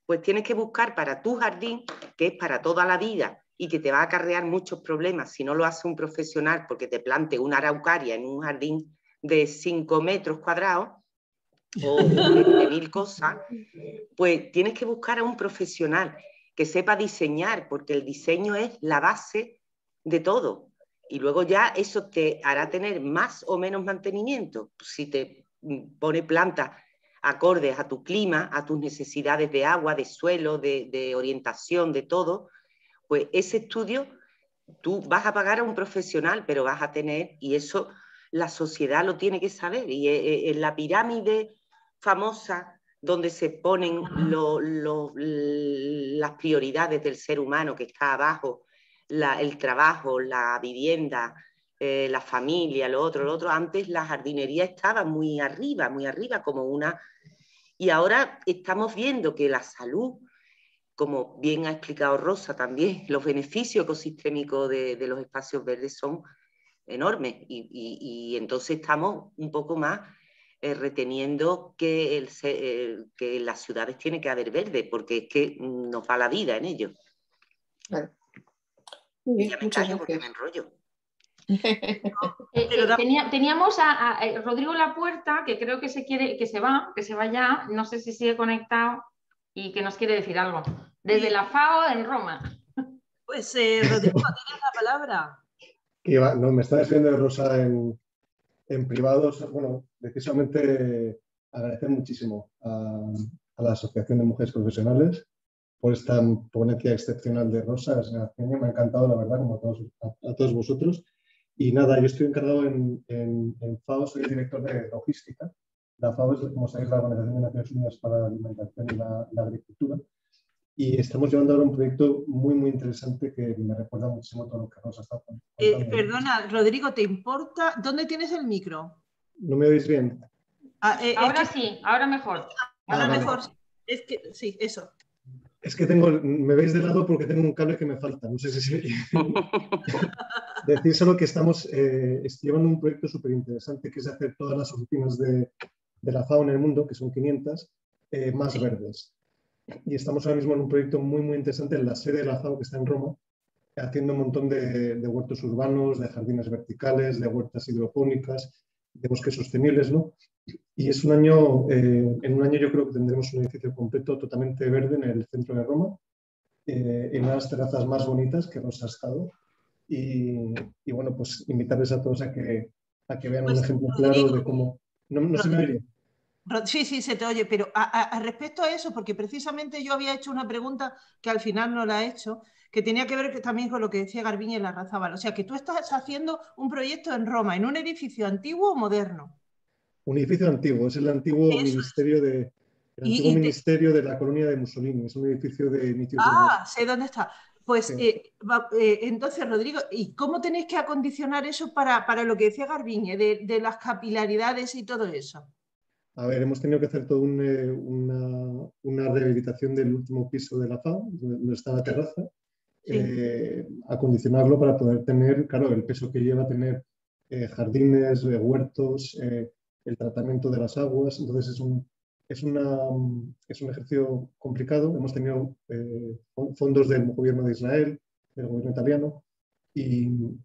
Pues tienes que buscar para tu jardín que es para toda la vida y que te va a acarrear muchos problemas si no lo hace un profesional porque te plante una araucaria en un jardín de 5 metros cuadrados o de 1000 cosas, pues tienes que buscar a un profesional que sepa diseñar, porque el diseño es la base de todo. Y luego ya eso te hará tener más o menos mantenimiento. Si te pone plantas acordes a tu clima, a tus necesidades de agua, de suelo, de orientación, de todo, pues ese estudio tú vas a pagar a un profesional, pero vas a tener, y eso la sociedad lo tiene que saber. Y en la pirámide famosa donde se ponen las prioridades del ser humano, que está abajo, el trabajo, la vivienda, la familia, lo otro. Antes la jardinería estaba muy arriba, como una... Y ahora estamos viendo que la salud, como bien ha explicado Rosa también, los beneficios ecosistémicos de los espacios verdes son enormes y entonces estamos un poco más reteniendo que en las ciudades tiene que haber verde, porque es que nos va la vida en ello. Claro. Muy bien, ya me muchas callo gracias. porque me enrollo. Teníamos a Rodrigo Lapuerta, que creo que se va ya, no sé si sigue conectado y que nos quiere decir algo. Desde la FAO en Roma. Pues Rodrigo, tienes la palabra. No, me está escribiendo Rosa en privado. Bueno, precisamente agradecer muchísimo a la Asociación de Mujeres Profesionales por esta ponencia excepcional de Rosa. Me ha encantado, la verdad, como a todos vosotros. Y nada, yo estoy encargado en FAO, soy el director de logística. La FAO es, como sabéis, la Organización de Naciones Unidas para la Alimentación y la Agricultura. Y estamos llevando ahora un proyecto muy interesante que me recuerda muchísimo todo lo que Rosa está contando. Perdona, Rodrigo, ¿te importa? ¿Dónde tienes el micro? ¿No me oís bien? Ahora sí, ahora mejor. Ahora mejor. Es que, sí, eso. Es que me veis de lado porque tengo un cable que me falta. No sé si se oye. Decir solo que estamos llevando un proyecto súper interesante, que es hacer todas las oficinas de la FAO en el mundo, que son 500, más verdes. Y estamos ahora mismo en un proyecto muy interesante en la sede de la FAO, que está en Roma, haciendo un montón de huertos urbanos, de jardines verticales, de huertas hidropónicas, de bosques sostenibles, ¿no? Y es un año, en un año yo creo que tendremos un edificio completo totalmente verde en el centro de Roma, en una de las terrazas más bonitas que Rosa ha estado. Y bueno, pues invitarles a todos a que vean un ejemplo claro de cómo... ¿No se me oye? Sí, se te oye, pero respecto a eso, porque precisamente yo había hecho una pregunta que al final no la he hecho, que tenía que ver también con lo que decía Garbiñe y Larrazábal. O sea, que tú estás haciendo un proyecto en Roma, en un edificio antiguo o moderno. Un edificio antiguo, es el antiguo ministerio de la colonia de Mussolini, es un edificio de inicios de... Sé dónde está. Pues sí. Entonces, Rodrigo, ¿y cómo tenéis que acondicionar eso para lo que decía Garbiñe, de las capilaridades y todo eso? A ver, hemos tenido que hacer toda una rehabilitación del último piso de la FAO, donde está la terraza, acondicionarlo para poder tener, claro, el peso que lleva tener jardines, huertos, el tratamiento de las aguas. Entonces es un ejercicio complicado. Hemos tenido fondos del gobierno de Israel, del gobierno italiano,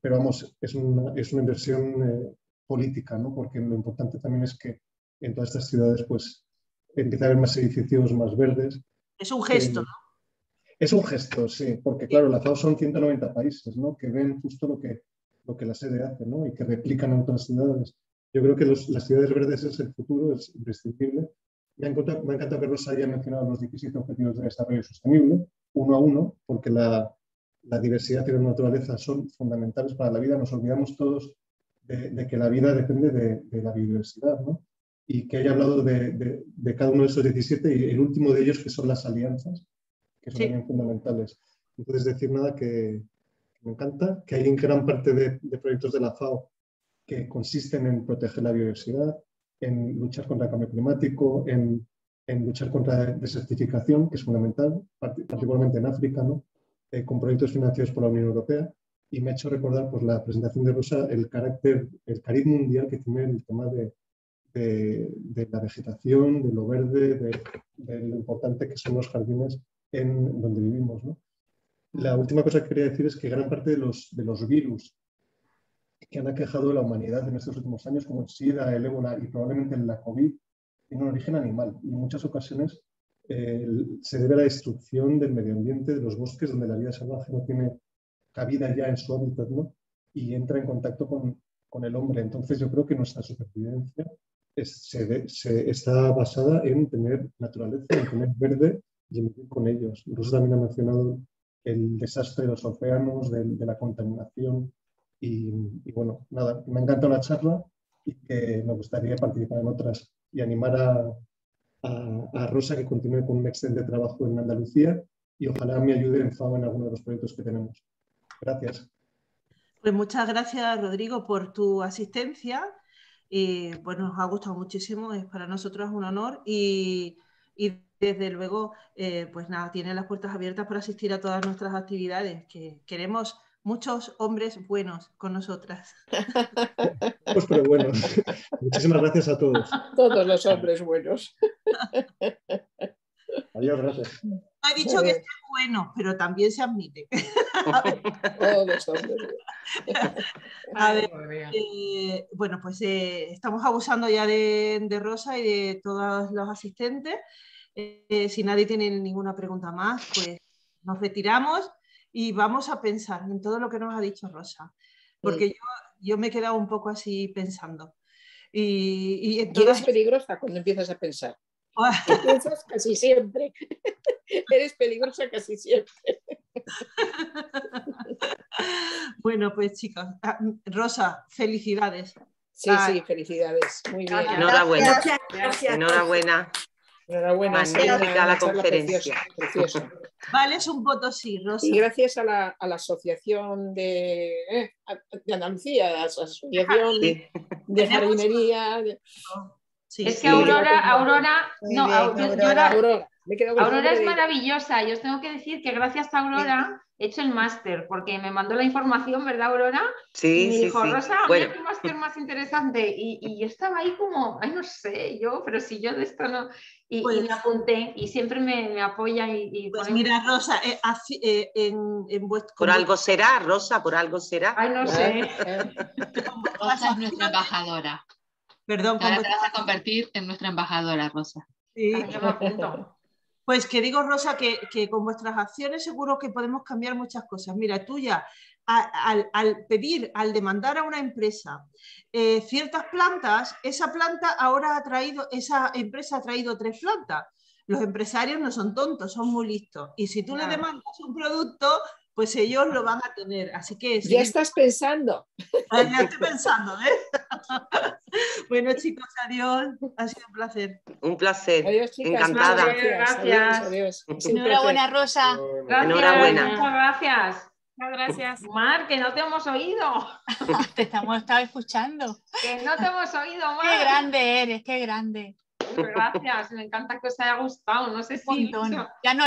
pero vamos, es una inversión política, ¿no? Porque lo importante también es que en todas estas ciudades pues empieza a haber más edificios más verdes. Es un gesto, ¿no? Es un gesto, sí, porque claro, la FAO son 190 países, ¿no? Que ven justo lo que la sede hace, ¿no? Y que replican en otras ciudades. Yo creo que las ciudades verdes es el futuro, es imprescindible. Me ha encantado que Rosa haya mencionado los 17 Objetivos de Desarrollo Sostenible, uno a uno, porque la diversidad y la naturaleza son fundamentales para la vida. Nos olvidamos todos de que la vida depende de la biodiversidad, ¿no? Y que haya hablado de cada uno de esos 17 y el último de ellos que son las alianzas, que son también fundamentales. Entonces, decir nada que me encanta, que hay en gran parte de proyectos de la FAO que consisten en proteger la biodiversidad, en luchar contra el cambio climático, en luchar contra la desertificación, que es fundamental, particularmente en África, ¿no? Con proyectos financiados por la Unión Europea. Y me ha hecho recordar pues, la presentación de Rosa, el cariz mundial que tiene el tema de la vegetación, de lo verde, de lo importante que son los jardines en donde vivimos, ¿no? La última cosa que quería decir es que gran parte de los virus que han aquejado a la humanidad en estos últimos años, como el SIDA, el ébola y probablemente la COVID, tienen un origen animal. Y en muchas ocasiones se debe a la destrucción del medio ambiente, de los bosques, donde la vida salvaje no tiene cabida ya en su hábitat, ¿no? Y entra en contacto con el hombre. Entonces yo creo que nuestra supervivencia está basada en tener naturaleza, en tener verde y en vivir con ellos. Rosa también ha mencionado el desastre de los océanos, de la contaminación. Y bueno, nada, me ha encantado la charla y que me gustaría participar en otras y animar a Rosa que continúe con un excelente trabajo en Andalucía y ojalá me ayude en FAO en alguno de los proyectos que tenemos. Gracias. Pues muchas gracias, Rodrigo, por tu asistencia. Bueno, nos ha gustado muchísimo, para nosotros es un honor y desde luego, pues nada, tiene las puertas abiertas para asistir a todas nuestras actividades, que queremos muchos hombres buenos con nosotras. Pues pero bueno, muchísimas gracias a todos. Todos los hombres buenos. Adiós, gracias. No he dicho que esté bueno, pero también se admite. Todos hombres. A ver, bueno, pues estamos abusando ya de Rosa y de todos los asistentes. Si nadie tiene ninguna pregunta más, pues nos retiramos y vamos a pensar en todo lo que nos ha dicho Rosa, porque yo me he quedado un poco así pensando. Y eres peligrosa cuando empiezas a pensar. Piensas casi siempre. Eres peligrosa casi siempre. Bueno, pues chicos, Rosa, felicidades. Sí, sí, felicidades. Muy bien. Enhorabuena. Muchas gracias. Enhorabuena. Enhorabuena. Magnífica la conferencia. Preciosa. Vale, es un Potosí, Rosa. Y gracias a la Asociación de Andalucía, a la Asociación de Jardinería. Sí, es que Aurora es maravillosa. Yo os tengo que decir que gracias a Aurora he hecho el máster, porque me mandó la información, ¿verdad, Aurora? Sí, y me dijo, Rosa, bueno. mira qué máster más interesante. Y yo estaba ahí como, ay, no sé, pero si yo de esto no... Y me apunté y siempre me apoya. Pues mira, Rosa, en vuestro... Por algo será, Rosa, por algo será. Ay, no sé. Rosa es nuestra embajadora. Perdón, ahora te vas a convertir en nuestra embajadora, Rosa. Sí. Yo me apunto. Pues que digo, Rosa, que con vuestras acciones seguro que podemos cambiar muchas cosas. Mira, tú ya, al demandar a una empresa ciertas plantas, esa empresa ha traído 3 plantas. Los empresarios no son tontos, son muy listos. Y si tú le demandas un producto, pues ellos lo van a tener. Así que... Ya estás pensando. Ya estoy pensando, Bueno, chicos, adiós. Ha sido un placer. Un placer. Adiós, chicas. Encantada. Gracias. Adiós. Enhorabuena, Rosa. Gracias. Enhorabuena. Muchas gracias. Muchas gracias. Mar, que no te hemos oído. Te estado escuchando. Que no te hemos oído, Mar. Qué grande eres, qué grande. Gracias, me encanta que os haya gustado. No sé si... Ya no